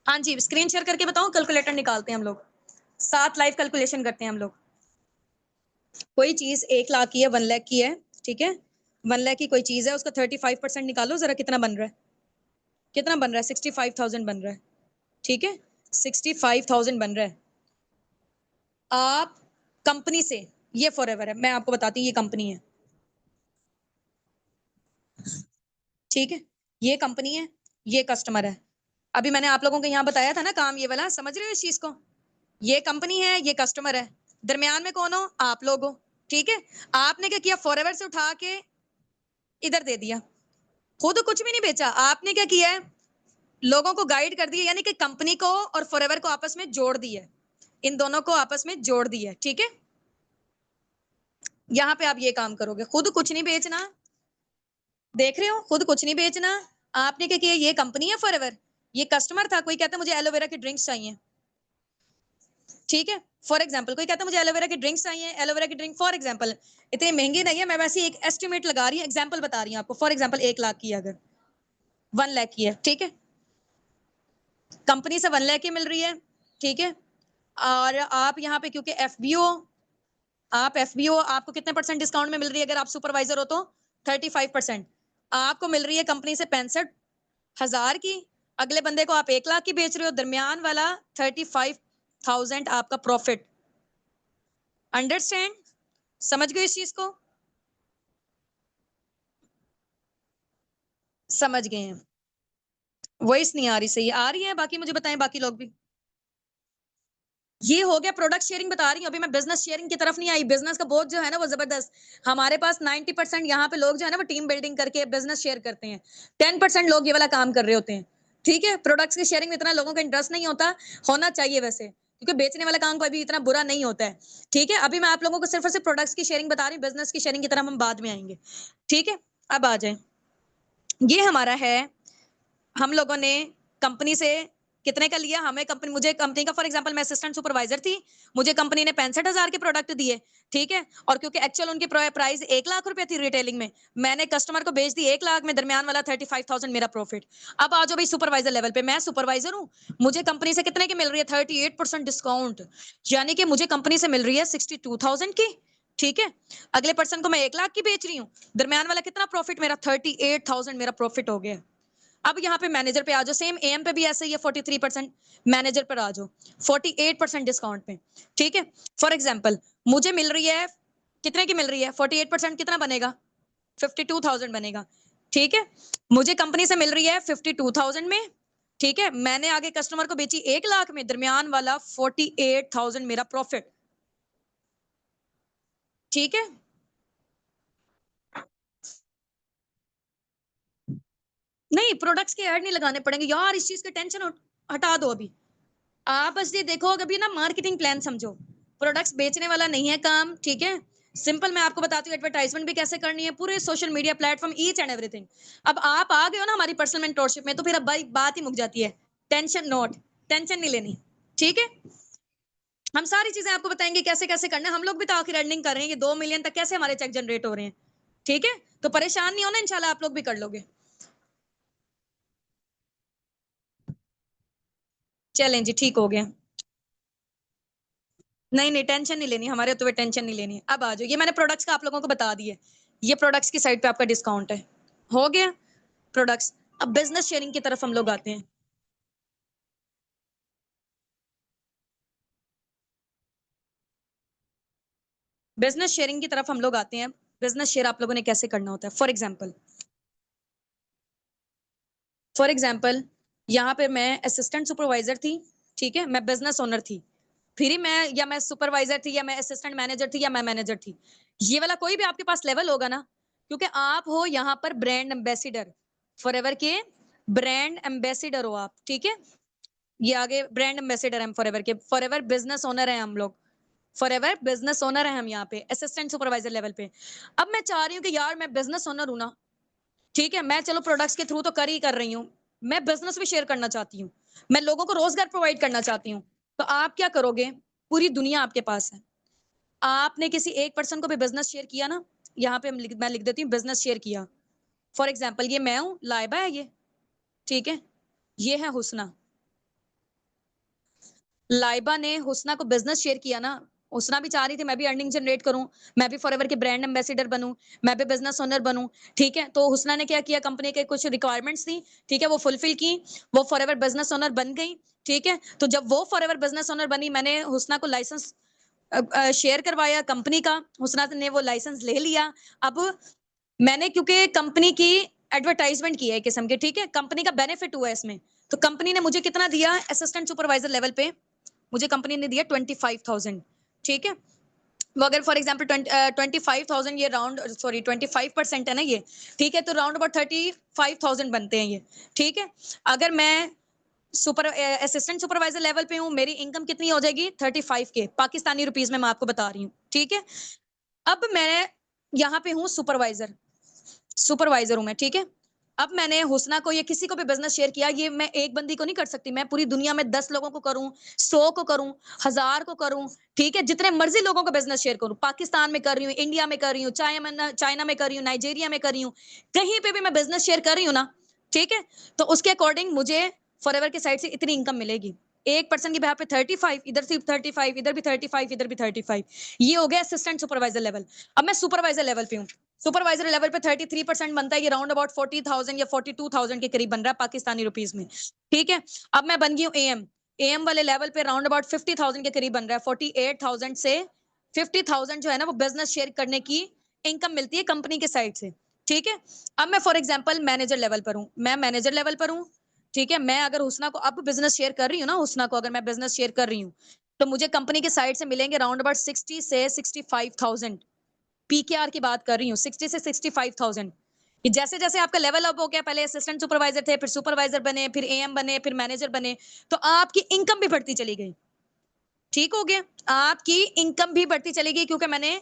हाँ जी, स्क्रीन शेयर करके बताओ, कैलकुलेटर निकालते हैं हम लोग, साथ लाइव कैलकुलेशन करते हैं हम लोग। कोई चीज 1 लाख की है, 1 लाख की है, ठीक है। 1 लाख की कोई चीज है, उसका 35% निकालो जरा, कितना बन रहा है, कितना बन रहा है 65,000 बन रहा है, ठीक है। 65,000 बन रहा है। आप कंपनी से, ये फॉरएवर है, मैं आपको बताती हूँ ये कंपनी है, ठीक है। ये कंपनी है, ये कस्टमर है। अभी मैंने आप लोगों को यहाँ बताया था ना काम ये वाला, समझ रहे हो इस चीज को। ये कंपनी है, ये कस्टमर है, दरमियान में कौन हो, आप लोग हो, ठीक है। आपने क्या किया, फॉरएवर से उठा के इधर दे दिया, खुद कुछ भी नहीं बेचा। आपने क्या किया है, लोगों को गाइड कर दिया, यानी कि कंपनी को और फॉरएवर को आपस में जोड़ दिया, इन दोनों को आपस में जोड़ दिया, ठीक है। यहाँ पे आप ये काम करोगे, खुद कुछ नहीं बेचना, देख रहे हो, खुद कुछ नहीं बेचना। आपने क्या किया, ये कंपनी है फॉरएवर, ये कस्टमर था। कोई कहता है मुझे एलोवेरा की ड्रिंक्स चाहिए, ठीक है। फॉर एग्जाम्पल कोई कहता है मुझे एलोवेरा की ड्रिंक्स चाहिए, एलोवेरा की ड्रिंक फॉर एग्जाम्पल इतनी महंगी नहीं है, मैं वैसे एक एस्टिमेट लगा रही हूँ, एग्जाम्पल बता रही हूँ आपको। फॉर एग्जाम्पल 1 लाख की है, अगर 1 लाख की है, ठीक है, कंपनी से 1 लाख की मिल रही है, ठीक है। और आप यहाँ पे क्योंकि एफबीओ, आप एफबीओ, आपको कितने परसेंट डिस्काउंट में मिल रही है अगर आप सुपरवाइजर हो तो 35%। आपको मिल रही है कंपनी से 65,000 की, अगले बंदे को आप 1 लाख की बेच रहे हो, दरमियान वाला 35,000 आपका प्रॉफिट। अंडरस्टैंड? समझ गए इस चीज को? समझ गए हैं। वॉइस नहीं आ रही सही, आ रही है? बाकी मुझे बताएं, बाकी लोग भी। ये हो गया प्रोडक्ट शेयरिंग बता रही हूँ, अभी मैं बिजनेस शेयरिंग की तरफ नहीं आई। बिजनेस का बोझ जो है ना वो जबरदस्त। हमारे पास 90% यहाँ पे लोग जो है ना वो टीम बिल्डिंग करके बिजनेस शेयर करते हैं। 10% लोग ये वाला काम कर रहे होते हैं। ठीक है, प्रोडक्ट्स की शेयरिंग में इतना लोगों का इंटरेस्ट नहीं होता, होना चाहिए वैसे, क्योंकि बेचने वाला काम कोई भी इतना बुरा नहीं होता है। ठीक है, अभी मैं आप लोगों को सिर्फ और सिर्फ प्रोडक्ट्स की शेयरिंग बता रही हूँ, बिजनेस की शेयरिंग की तरफ हम बाद में आएंगे। ठीक है, अब आ जाए। ये हमारा है, हम लोगों ने कंपनी से कितने का लिया, हमें कंपनी, मुझे कंपनी का, फॉर एग्जांपल मैं असिस्टेंट सुपरवाइजर थी, मुझे कंपनी ने 65,000 के प्रोडक्ट दिए। ठीक है, और क्योंकि एक्चुअल उनकी प्राइस 1 लाख रुपए थी रिटेलिंग में, मैंने कस्टमर को बेच दी 1 लाख में, दरमियान वाला 35,000 मेरा प्रॉफिट। अब आ जाओ भाई सुपरवाइजर लेवल पे, मैं सुपरवाइजर हूँ, मुझे कंपनी से कितने की मिल रही है, 38% डिस्काउंट, यानी कि मुझे कंपनी से मिल रही है 62,000 की। ठीक है, अगले पर्सन को मैं 1 लाख की बेच रही हूँ, दरमियान वाला कितना प्रॉफिट मेरा, 38,000 मेरा प्रॉफिट हो गया। अब यहाँ पे मैनेजर पे आ जाओ, सेम एम पे भी ऐसे ही है 43%, मैनेजर पर आ जाओ 48% डिस्काउंट में। ठीक है, फॉर एग्जाम्पल मुझे मिल रही है, कितने की मिल रही है, 48% कितना बनेगा, 52,000 बनेगा। ठीक है, मुझे कंपनी से मिल रही है 52,000 में। ठीक है, मैंने आगे कस्टमर को बेची 1 लाख में, दरमियान वाला 48,000 मेरा प्रॉफिट। ठीक है, नहीं प्रोडक्ट्स के ऐड नहीं लगाने पड़ेंगे यार, इस चीज का टेंशन हटा दो अभी। आप बस ये देखो, अभी ना मार्केटिंग प्लान समझो, प्रोडक्ट्स बेचने वाला नहीं है काम। ठीक है, सिंपल मैं आपको बताती हूँ एडवर्टाइजमेंट भी कैसे करनी है, पूरे social media platform, each and everything. अब आप आ गए हो ना हमारी पर्सनल मेंटोरशिप में, तो फिर अब भाई बात ही मुक जाती है। टेंशन नोट, टेंशन नहीं लेनी। ठीक है, हम सारी चीजें आपको बताएंगे कैसे कैसे करना है। हम लोग भी तो आखिर अर्निंग कर रहे हैं, ये 2 मिलियन तक कैसे हमारे चेक जनरेट हो रहे हैं। ठीक है, तो परेशान नहीं होना, इंशाल्लाह आप लोग भी कर लोगे। चलें जी, ठीक हो गया। नहीं नहीं, टेंशन नहीं लेनी, हमारे होते हुए टेंशन नहीं लेनी। अब आ जाओ, ये मैंने प्रोडक्ट्स का आप लोगों को बता दिए, ये प्रोडक्ट्स की साइड पे आपका डिस्काउंट है, हो गया प्रोडक्ट्स। अब बिजनेस शेयरिंग की तरफ हम लोग आते हैं। बिजनेस शेयरिंग की तरफ हम लोग आते हैं। बिजनेस शेयर आप लोगों ने कैसे करना होता है, फॉर एग्जाम्पल यहाँ पे मैं असिस्टेंट सुपरवाइजर थी। ठीक है, मैं बिजनेस ओनर थी, फिर ही मैं, या मैं सुपरवाइजर थी, या मैं असिस्टेंट मैनेजर थी, या मैं मैनेजर थी। ये वाला कोई भी आपके पास लेवल होगा ना, क्योंकि आप हो यहाँ पर ब्रांड एम्बेसिडर, फॉरएवर के ब्रांड एम्बेसिडर हो आप। ठीक है, ये आगे ब्रांड एम्बेसिडर हम फॉरएवर के, फॉरएवर बिजनेस ओनर है हम लोग, फॉरएवर बिजनेस ओनर है हम यहाँ पे असिस्टेंट सुपरवाइजर लेवल पे। अब मैं चाह रही हूँ कि यार मैं बिजनेस ओनर हूं ना, ठीक है, मैं चलो प्रोडक्ट्स के थ्रू तो कर ही कर रही हूँ, मैं बिजनेस भी शेयर करना चाहती हूँ, मैं लोगों को रोजगार प्रोवाइड करना चाहती हूँ। तो आप क्या करोगे, पूरी दुनिया आपके पास है, आपने किसी एक पर्सन को भी बिजनेस शेयर किया ना, यहाँ पे मैं लिख देती हूँ बिजनेस शेयर किया। फॉर एग्जाम्पल ये मैं हूँ, लाइबा है ये। ठीक है, ये है हुसना, लाइबा ने हुसना को बिजनेस शेयर किया ना, हुसना भी चाह रही थी मैं भी अर्निंग जनरेट करूं, मैं भी फॉरएवर के ब्रांड एम्बेसिडर बनूं, मैं भी बिजनेस ओनर बनूं। ठीक है, तो हुसना ने क्या किया, कंपनी के कुछ रिक्वायरमेंट्स थी, ठीक है, वो फुलफिल की, वो फॉरएवर बिजनेस ओनर बन गई। ठीक है, तो जब वो फॉरएवर बिजनेस ओनर बनी, मैंने हुसना को लाइसेंस शेयर करवाया कंपनी का, हुसना ने वो लाइसेंस ले लिया। अब मैंने क्योंकि कंपनी की एडवर्टाइजमेंट की है एक किस्म की, ठीक है, कंपनी का बेनिफिट हुआ है इसमें, तो कंपनी ने मुझे कितना दिया, असिस्टेंट सुपरवाइजर लेवल पे मुझे कंपनी ने दिया 25,000। ठीक है, वो अगर फॉर एग्जाम्पल 25,000, ये राउंड, सॉरी 25% है ना ये। ठीक है, तो राउंड अबाउट 35,000 बनते हैं ये। ठीक है, अगर मैं सुपर असिस्टेंट सुपरवाइजर लेवल पे हूँ, मेरी इनकम कितनी हो जाएगी, 35 के पाकिस्तानी रुपीज में मैं आपको बता रही हूँ। ठीक है, अब मैं यहाँ पे हूँ सुपरवाइजर, सुपरवाइजर हूं मैं। ठीक है, अब मैंने हुसना को या किसी को भी बिजनेस शेयर किया, ये मैं एक बंदी को नहीं कर सकती, मैं पूरी दुनिया में 10 लोगों को करूं, 100 को करूं, 1000 को करूं। ठीक है, जितने मर्जी लोगों को बिजनेस शेयर करूं, पाकिस्तान में कर रही हूँ, इंडिया में कर रही हूँ, चाइना में कर रही हूँ, नाइजीरिया में कर रही हूँ, कहीं पे भी मैं बिजनेस शेयर कर रही हूँ ना। ठीक है, तो उसके अकॉर्डिंग मुझे फॉरएवर की साइड से इतनी इनकम मिलेगी। एक पर्सन की बिहाफ पे 35, इधर सिर्फ 35, इधर भी 35, इधर भी 35। ये हो गया असिस्टेंट सुपरवाइजर लेवल। अब मैं सुपरवाइजर लेवल पे हूँ, सुपरवाइजर लेवल पे 33% बनता है, ये राउंड अबाउट 40,000 या 42,000 के करीब बन रहा है पाकिस्तानी रुपीस में। ठीक है, अब मैं बन गई हूँ एएम। एएम वाले लेवल पे राउंड अबाउट 50,000 के करीब बन रहा है। 48,000 से 50,000 जो है ना वो बिजनेस शेयर करने की इनकम मिलती है कंपनी के साइड से। ठीक है, अब मैं फॉर एग्जाम्पल मैनेजर लेवल पर हूँ, मैं मैनेजर लेवल पर हूँ। ठीक है, मैं अगर हुसना को अब बिजनेस शेयर कर रही हूँ ना, हुसना को अगर मैं बिजनेस शेयर कर रही हूँ तो मुझे कंपनी के साइड से मिलेंगे राउंड अबाउट 60 से 65,000। पीकेआर की बात कर रही हूँ, 60 से 65,000। जैसे जैसे आपका लेवल अप हो गया, पहले असिस्टेंट सुपरवाइजर थे, फिर सुपरवाइजर बने, फिर एएम बने, फिर मैनेजर बने, तो आपकी इनकम भी बढ़ती चली गई। ठीक हो गया, आपकी इनकम भी बढ़ती चली गई क्योंकि मैंने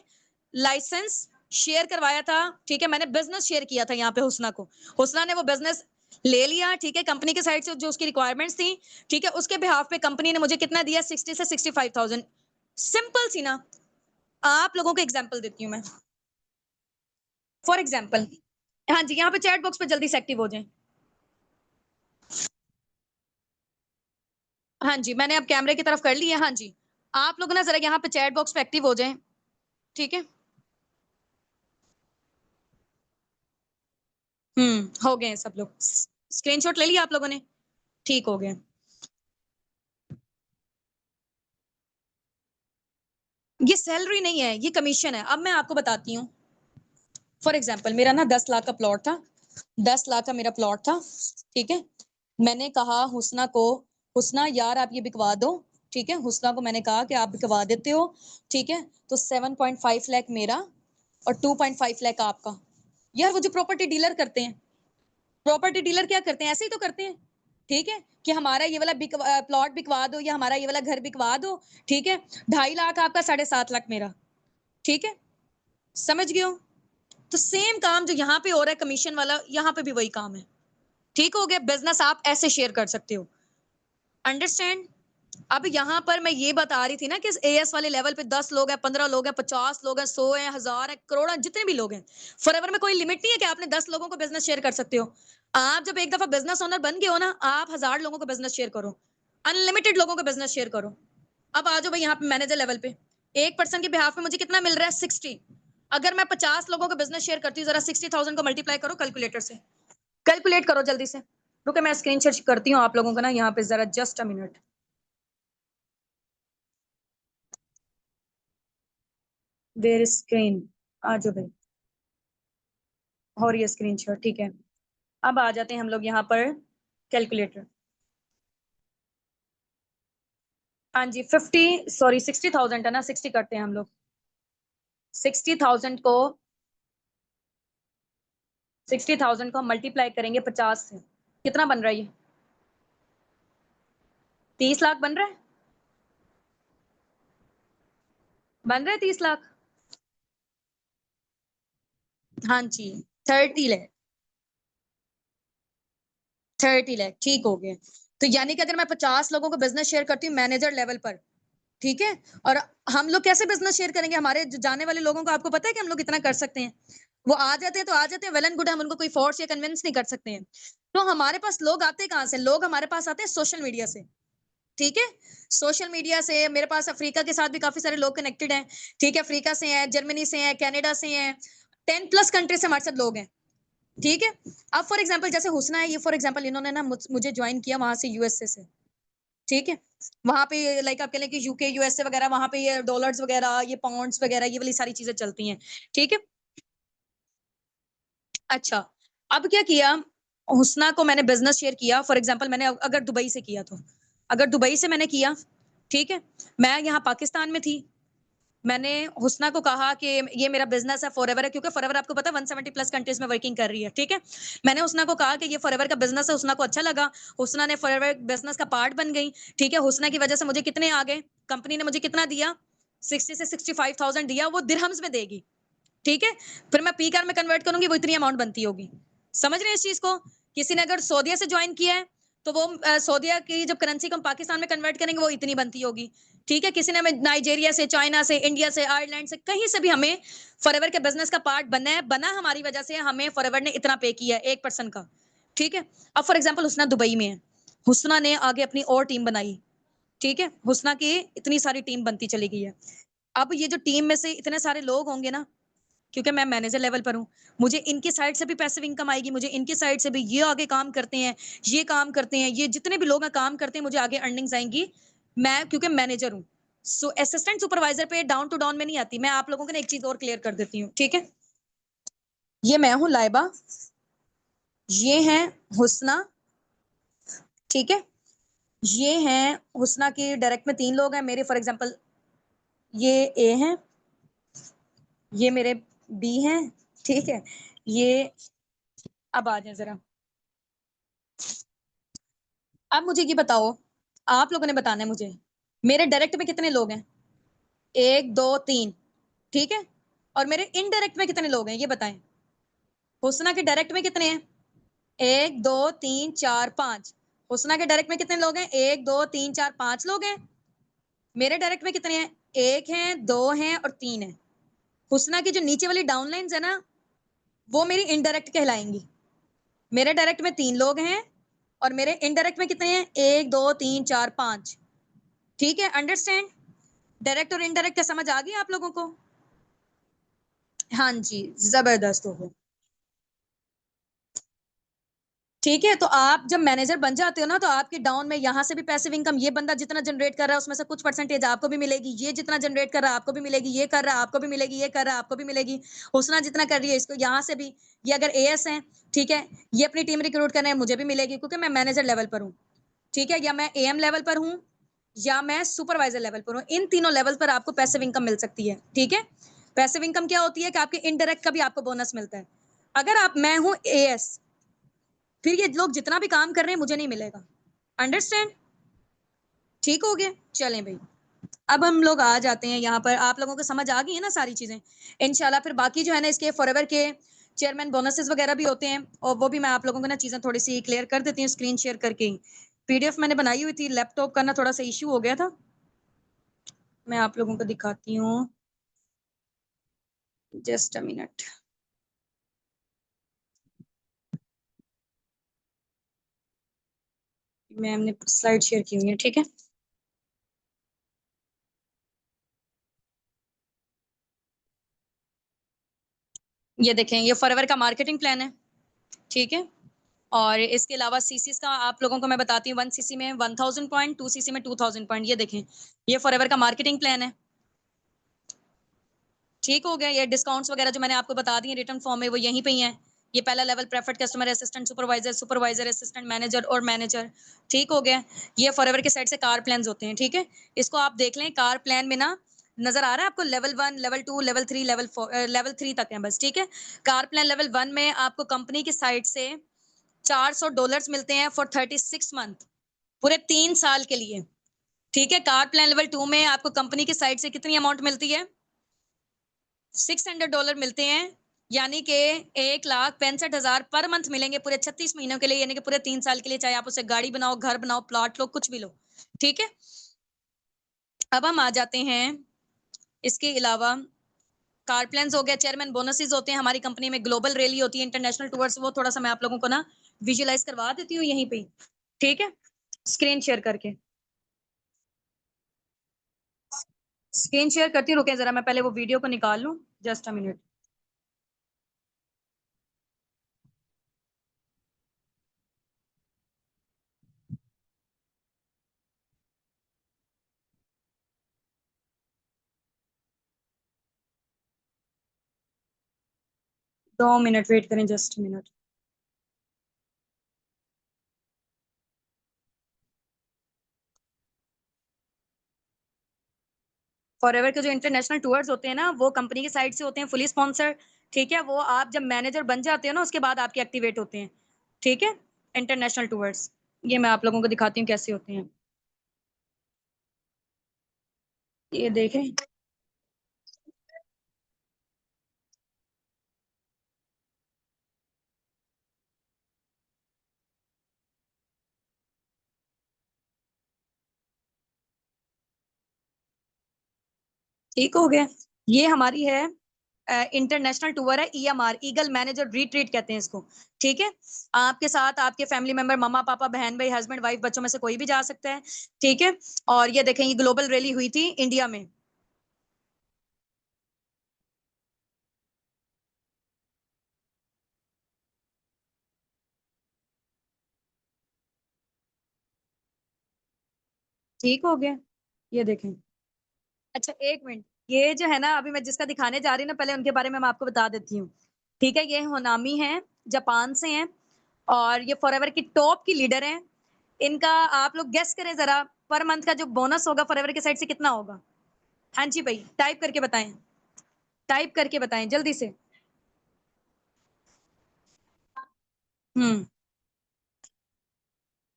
लाइसेंस शेयर करवाया था। ठीक है, मैंने बिजनेस शेयर किया था यहाँ पे हुसना को, हुसना ने वो बिजनेस ले लिया। ठीक है, कंपनी के साइड से जो उसकी रिक्वायरमेंट्स थी, ठीक है, उसके बिहाफ पे कंपनी ने मुझे कितना दिया, 60 से 65,000। सिंपल सी ना। आप लोगों को एग्जांपल देती हूँ मैं, फॉर एग्जाम्पल। हाँ जी, यहाँ पे चैट बॉक्स पे जल्दी से एक्टिव हो जाएं। हाँ जी, मैंने अब कैमरे की तरफ कर ली है। हाँ जी, आप लोग ना जरा यहाँ पे चैट बॉक्स पे एक्टिव हो जाएं। ठीक है, हो गए हैं सब लोग। स्क्रीनशॉट ले लिया आप लोगों ने? ठीक हो गया। ये सैलरी नहीं है, ये कमीशन है। अब मैं आपको बताती हूँ। फॉर एग्जाम्पल, मेरा ना 10 लाख का प्लॉट था, 10 लाख का मेरा प्लॉट था। ठीक है, मैंने कहा हुसना को, हुसना यार आप ये बिकवा दो। ठीक है, हुसना को मैंने कहा कि आप बिकवा देते हो। ठीक है, तो 7.5 लाख मेरा और 2.5 लाख आपका। यार वो जो प्रॉपर्टी डीलर करते हैं, प्रॉपर्टी डीलर क्या करते हैं, ऐसे ही तो करते हैं। ठीक है, कि हमारा ये वाला प्लॉट बिकवा दो या हमारा ये वाला घर बिकवा दो। ठीक है, 2.5 लाख आपका, 7.5 लाख मेरा। ठीक है, समझ गए हो? तो सेम काम जो यहाँ पे हो रहा है कमीशन वाला, यहाँ पे भी वही काम है। ठीक हो गया, बिजनेस आप ऐसे शेयर कर सकते हो। अंडरस्टैंड? अब यहाँ पर मैं ये बता रही थी ना कि एएस वाले लेवल पे 10 लोग हैं, 15 लोग हैं, 50 लोग हैं, 100 हैं, 1000 है, करोड़ है, जितने भी लोग हैं। फॉरएवर में कोई लिमिट नहीं है कि आपने 10 लोगों को बिजनेस शेयर कर सकते हो। आप जब एक दफा बिजनेस ओनर बन गए हो ना, आप 1000 लोगों को बिजनेस शेयर करो, अनलिमिटेड लोगों को बिजनेस शेयर करो। अब आ जाओ भाई यहाँ पे मैनेजर लेवल पे, एक पर्सन के बिहाफ में मुझे कितना मिल रहा है, 60। अगर मैं 50 लोगों को बिजनेस शेयर करती हूँ, जरा 60,000 को मल्टीप्लाई करो कैलकुलेटर से, कैलकुलेट करो जल्दी से। रुको मैं स्क्रीन शेयर करती हूँ आप लोगों को ना यहाँ पे, जरा just a minute. Where screen, आ जाओ भाई, और ये स्क्रीन शेयर। ठीक है, अब आ जाते हैं हम लोग यहाँ पर कैलकुलेटर। हाँ जी, 60,000 है ना, 60 करते हैं हम लोग। 60,000 को 60,000 को हम मल्टीप्लाई करेंगे 50 से, कितना बन रहा है ये? 30 लाख बन रहा है, बन रहा है 30 लाख। हाँ जी, 30 लाख, 30 लाख, ठीक हो गए। तो यानी कि अगर मैं 50 लोगों को बिजनेस शेयर करती हूँ मैनेजर लेवल पर, ठीक है, और हम लोग कैसे बिजनेस शेयर करेंगे, हमारे जाने वाले लोगों को आपको पता है कि हम लोग इतना कर सकते हैं। वो आ जाते हैं तो आ जाते हैं, वेल एंड गुड, हम उनको कोई फोर्स या कन्विंस नहीं कर सकते हैं। तो हमारे पास लोग आते कहाँ से, लोग हमारे पास आते हैं सोशल मीडिया से। ठीक है, सोशल मीडिया से मेरे पास अफ्रीका के साथ भी काफी सारे लोग कनेक्टेड हैं। ठीक है, अफ्रीका से हैं, जर्मनी से हैं, कनाडा से हैं, 10+ कंट्री से हमारे साथ लोग हैं। ठीक है, अब फॉर एग्जांपल जैसे हुसना है, ये फॉर एग्जांपल इन्होंने ना मुझे ज्वाइन किया वहां से, यूएसए से। ठीक है, वहां पे लाइक आप कह लें कि यूके यूएसए वगैरह, वहां पे ये डॉलर्स वगैरह, ये पाउंड्स वगैरह, ये वाली सारी चीजें चलती हैं। ठीक है, अच्छा, अब क्या किया, हुसना को मैंने बिजनेस शेयर किया। फॉर एग्जांपल मैंने अगर दुबई से किया तो, अगर दुबई से मैंने किया, ठीक है, मैं यहाँ पाकिस्तान में थी, मैंने हुसना को कहा कि ये मेरा बिजनेस है, फॉरएवर है, क्योंकि फॉरएवर आपको पता है 170+ कंट्रीज में वर्किंग कर रही है। ठीक है, मैंने हुसना को कहा कि ये फॉरएवर का बिजनेस है, हुसना को अच्छा लगा, हुसना ने फॉरएवर बिजनेस का पार्ट बन गई। ठीक है, हुसना की वजह से मुझे कितने आ गए, कंपनी ने मुझे कितना दिया, 60 से 65,000 दिया, वो दिरहम्स में देगी। ठीक है, फिर मैं पी कार में कन्वर्ट करूंगी, वो इतनी अमाउंट बनती होगी। समझ रहे हैं इस चीज को? किसी ने अगर सऊदिया से ज्वाइन किया है तो वो सऊदिया की जब करेंसी को हम पाकिस्तान में कन्वर्ट करेंगे वो इतनी बनती होगी। ठीक है, किसी ने हमें नाइजीरिया से, चाइना से, इंडिया से, आयरलैंड से, कहीं से भी हमें फॉरएवर के बिजनेस का पार्ट बनना है, बना हमारी वजह से, हमें फॉरएवर ने इतना पे किया है एक पर्सन का। ठीक है, अब फॉर एग्जाम्पल हुसना दुबई में है, हुसना ने आगे अपनी और टीम बनाई। ठीक है, हुसना की इतनी सारी टीम बनती चली गई है। अब ये जो टीम में से इतने सारे लोग होंगे ना, क्योंकि मैं मैनेजर लेवल पर हूँ। मुझे इनकी साइड से भी पैसिव इनकम आएगी, मुझे इनकी साइड से भी, ये आगे काम करते हैं, ये काम करते हैं, ये जितने भी लोग काम करते हैं, मुझे आगे अर्निंग्स आएंगी, मैं क्योंकि मैनेजर हूँ। सो असिस्टेंट सुपरवाइजर पे डाउन टू डाउन में नहीं आती। मैं आप लोगों को ना एक चीज और क्लियर कर देती हूँ, ठीक है। ये मैं हूँ लाइबा, ये है हुस्ना, ठीक है। ये हैं हुस्ना की डायरेक्ट में 3 लोग हैं मेरे, फॉर एग्जांपल ये ए हैं, ये मेरे बी हैं, ठीक है। ये अब आ जाए जरा, अब मुझे ये बताओ, आप लोगों ने बताना है मुझे, मेरे डायरेक्ट में कितने लोग हैं? 1 2 3, ठीक है। और मेरे इनडायरेक्ट में कितने लोग हैं ये बताएं। हुस्ना के डायरेक्ट में कितने हैं? 1 2 3 4 5। हुस्ना के डायरेक्ट में कितने लोग हैं? 1 2 3 4 5 लोग हैं। मेरे डायरेक्ट में कितने हैं? 1 है, 2 हैं और 3 है। हुस्ना की जो नीचे वाली डाउनलाइंस है ना, वो मेरी इनडायरेक्ट कहलाएंगी। मेरे डायरेक्ट में 3 लोग हैं और मेरे इनडायरेक्ट में कितने हैं? 1 2 3 4 5, ठीक है। अंडरस्टैंड? डायरेक्ट और इनडायरेक्ट का समझ आ गया आप लोगों को? हाँ जी, जबरदस्त हो गया। ठीक है, तो आप जब मैनेजर बन जाते हो ना, तो आपके डाउन में यहाँ से भी पैसिव इनकम, ये बंदा जितना जनरेट कर रहा है उसमें से कुछ परसेंटेज आपको भी मिलेगी, ये जितना जनरेट कर रहा है आपको भी मिलेगी, ये कर रहा है आपको भी मिलेगी, ये कर रहा है आपको भी मिलेगी। हुस्ना जितना कर रही है इसको यहाँ से भी, ये अगर एएस है, ठीक है, ये अपनी टीम रिक्रूट कर रहे हैं, मुझे भी मिलेगी क्योंकि मैं मैनेजर लेवल पर हूँ, ठीक है। या मैं एएम लेवल पर हूँ या मैं सुपरवाइजर लेवल पर हूँ, इन तीनों लेवल पर आपको पैसिव इनकम मिल सकती है, ठीक है। पैसिव इनकम क्या होती है कि आपके इनडायरेक्ट का भी आपको बोनस मिलता है। अगर आप, मैं हूँ एएस, फिर ये लोग जितना भी काम कर रहे हैं मुझे नहीं मिलेगा। अंडरस्टैंड? ठीक हो गया? चलें भाई, अब हम लोग आ जाते हैं यहाँ पर। आप लोगों को समझ आ गई है ना सारी चीजें? इंशाल्लाह फिर बाकी जो है ना, इसके फॉरएवर के चेयरमैन बोनसेस वगैरह भी होते हैं, और वो भी मैं आप लोगों को ना चीजें थोड़ी सी क्लियर कर देती हूँ स्क्रीन शेयर करके ही। पीडीएफ मैंने बनाई हुई थी, लैपटॉप का ना थोड़ा सा इश्यू हो गया था, मैं आप लोगों को दिखाती हूँ, जस्ट अ मिनट। मैंने स्लाइड शेयर की हुई है, ठीक है। ये देखें, ये फॉरएवर का मार्केटिंग प्लान है, ठीक है। और इसके अलावा सीसीस का आप लोगों को मैं बताती हूँ, 1 सीसी में 1000 पॉइंट, 2 सीसी में 2000 पॉइंट। ये देखें, ये फॉरएवर का मार्केटिंग प्लान है, ठीक हो गया। ये डिस्काउंट्स वगैरह जो मैंने आपको बता दी रिटर्न फॉर्म में, वो यहीं पे ही है। ये पहला level preferred customer, assistant supervisor, supervisor assistant, manager और मैनेजर, ठीक हो गया। ये फॉरएवर के साइड से कार प्लान होते हैं, ठीक है। इसको आप देख लें, कार प्लान में ना नजर आ रहा है आपको level 1, level 2, level 3, level 4, level 3 तक है बस, ठीक है। कार प्लान लेवल 1 में आपको कंपनी की साइड से $400 मिलते हैं फॉर 36 मंथ, पूरे 3 साल के लिए, ठीक है। कार प्लान लेवल 2 में आपको कंपनी की साइड से कितनी अमाउंट मिलती है? $600 मिलते हैं, यानी कि 1,65,000 पर मंथ मिलेंगे पूरे 36 महीनों के लिए, यानी कि पूरे 3 साल के लिए, चाहे आप उसे गाड़ी बनाओ, घर बनाओ, प्लॉट लो, कुछ भी लो, ठीक है। अब हम आ जाते हैं, इसके अलावा कार प्लान हो गया, चेयरमैन बोनसेस होते हैं हमारी कंपनी में, ग्लोबल रैली होती है, इंटरनेशनल टूर्स, वो थोड़ा सा मैं आप लोगों को ना विजुअलाइज करवा देती हूँ यहीं पे, ठीक है, स्क्रीन शेयर करके। स्क्रीन शेयर करती रुके जरा, मैं पहले वो वीडियो को निकाल लूं, just a minute. 2 minute wait करें, जस्ट मिनट। फॉरएवर के जो इंटरनेशनल टूर्स होते हैं ना, वो कंपनी की साइड से होते हैं, फुली स्पॉन्सर्ड, ठीक है। वो आप जब मैनेजर बन जाते हो ना, उसके बाद आपके एक्टिवेट होते हैं, ठीक है, इंटरनेशनल टूर्स। ये मैं आप लोगों को दिखाती हूँ कैसे होते हैं, ये देखें। ठीक हो गया। ये हमारी है इंटरनेशनल टूर है, ईएमआर, ईगल मैनेजर रिट्रीट कहते हैं इसको, ठीक है। आपके साथ आपके फैमिली मेंबर, मम्मा पापा, बहन भाई, हस्बैंड वाइफ, बच्चों में से कोई भी जा सकता है, ठीक है। और ये देखें, ये ग्लोबल रैली हुई थी इंडिया में, ठीक हो गया। ये देखें। अच्छा, 1 मिनट। ये जो है ना, अभी मैं जिसका दिखाने जा रही हूँ ना, पहले उनके बारे में मैं आपको बता देती हूँ। ठीक है? ये होनामी हैं, जापान से हैं और ये फॉरएवर की टॉप की लीडर हैं। इनका आप लोग गेस करें ज़रा, पर मंथ का जो बोनस होगा फॉरएवर की साइड से कितना होगा? हाँ जी भई, टाइप करके बताएँ। टाइप करके बताएँ जल्दी से। हुँ।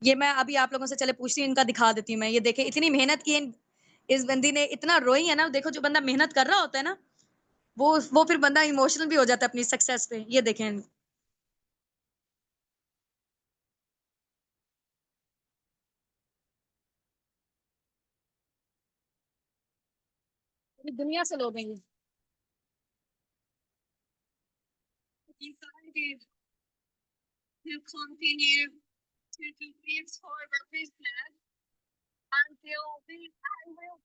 ये मैं अभी आप लोगों से चले पूछती हूँ, इनका दिखा देती हूँ मैं। ये देखें, इतनी मेहनत की इन इस बंदी ने, इतना रोई है ना, देखो जो बंदा मेहनत कर रहा होता है ना, वो फिर बंदा इमोशनल भी हो जाता है अपनी सक्सेस पे। ये देखें। पूरी दुनिया से लोग हैं ये। You can't to continue to do this for the business until the I will.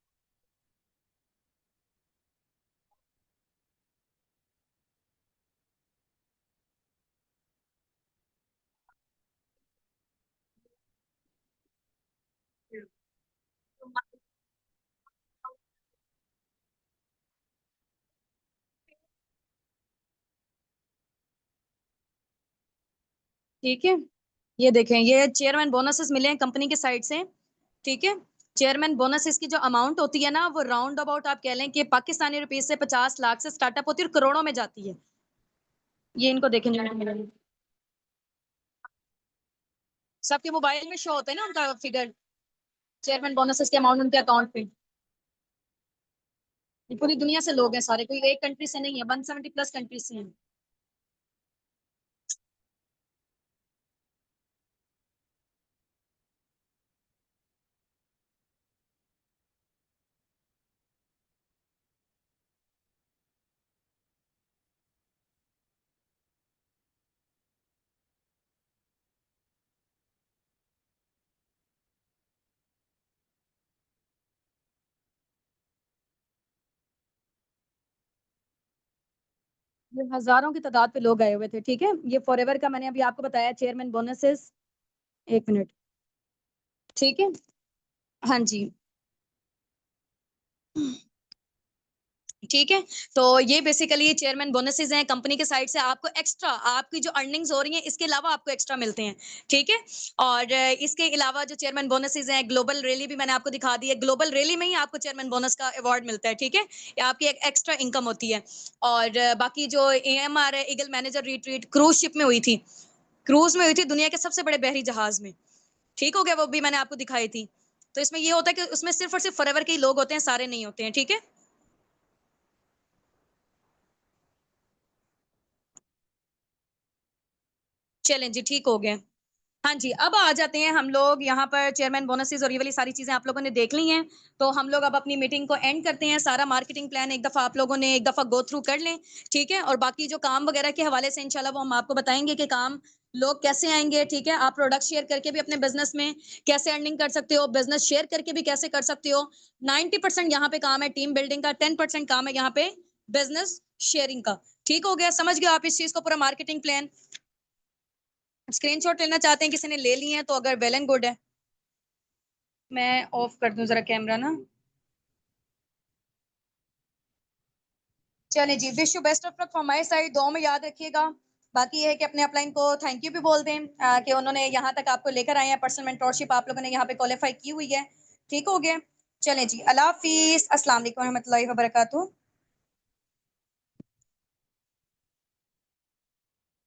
ठीक है? ये देखें, ये चेयरमैन बोनसेस मिले हैं कंपनी की साइड से, ठीक है? चेयरमैन बोनसेस की जो अमाउंट होती है ना, वो राउंड अबाउट आप कह लें कि पाकिस्तानी रुपीज़ से 50 लाख से स्टार्टअप होती है और करोड़ों में जाती है। ये इनको देखें जो मिले हैं। सबके मोबाइल में शो होता है ना उनका फिगर, चेयरमैन बोनसेस के अमाउंट उनके अकाउंट पे। ये पूरी दुनिया से लोग हैं सारे, कोई एक कंट्री से नहीं है, 170 प्लस कंट्री से हैं। ये हज़ारों की तादाद पे लोग आए हुए थे, ठीक है? ये फॉरएवर का मैंने अभी आपको बताया चेयरमैन बोनसेस। 1 मिनट, ठीक है? हाँ जी। ठीक है? तो ये बेसिकली चेयरमैन बोनसेस हैं कंपनी के साइड से, आपको एक्स्ट्रा आपकी जो अर्निंग्स हो रही हैं, इसके अलावा आपको एक्स्ट्रा मिलते हैं, ठीक है? और इसके अलावा जो चेयरमैन बोनसेस हैं, ग्लोबल रैली भी मैंने आपको दिखा दी है। ग्लोबल रैली में ही आपको चेयरमैन बोनस का अवार्ड मिलता है, ठीक है? ये आपकी एक एक्स्ट्रा इनकम होती है। और बाकी जो एएमआर है, eagle manager retreat cruise ship में हुई थी। क्रूज़ में हुई थी दुनिया के सबसे बड़े बहरी जहाज़ में। ठीक हो गया? वो भी मैंने आपको दिखाई थी। तो इसमें ये होता है कि उसमें सिर्फ़ और सिर्फ़ फॉरएवर के ही लोग होते हैं, सारे नहीं होते हैं, ठीक है? चलें जी, ठीक हो गया। हाँ जी, अब आ जाते हैं हम लोग यहाँ पर चेयरमैन बोनसेस और ये वाली सारी चीज़ें आप लोगों ने देख ली हैं, तो हम लोग अब अपनी मीटिंग को एंड करते हैं। सारा मार्केटिंग प्लान एक दफ़ा आप लोगों ने एक दफ़ा गो थ्रू कर लें, ठीक है? और बाकी जो काम वगैरह के हवाले से इंशाल्लाह वो हम आपको बताएँगे कि काम लोग कैसे आएँगे, ठीक है? आप प्रोडक्ट शेयर करके भी अपने बिज़नेस में कैसे अर्निंग कर सकते हो, बिज़नेस शेयर करके भी कैसे कर सकते हो। 90% यहाँ पे काम है टीम बिल्डिंग का, 10% काम है यहाँ पे बिज़नेस शेयरिंग का। ठीक हो गया? समझ गए आप इस चीज़ को पूरा मार्केटिंग प्लान? स्क्रीनशॉट लेना चाहते हैं, किसी ने ले लिए हैं तो अगर वेल एंड गुड है। मैं ऑफ कर दूं जरा कैमरा ना। चलें जी, wish you best of luck from my side, दुआओं में याद रखिएगा। बाकी ये है कि अपने अपलाइन को थैंक यू भी बोल दें कि उन्होंने यहाँ तक आपको लेकर आए हैं, पर्सनल मेंटरशिप आप लोगों ने यहाँ पे क्वालीफाई की हुई है। ठीक हो गया? चलें जी, अल्लाह हाफ़िज़, अस्सलाम वालेकुम रहमतुल्लाहि व बरकातहू।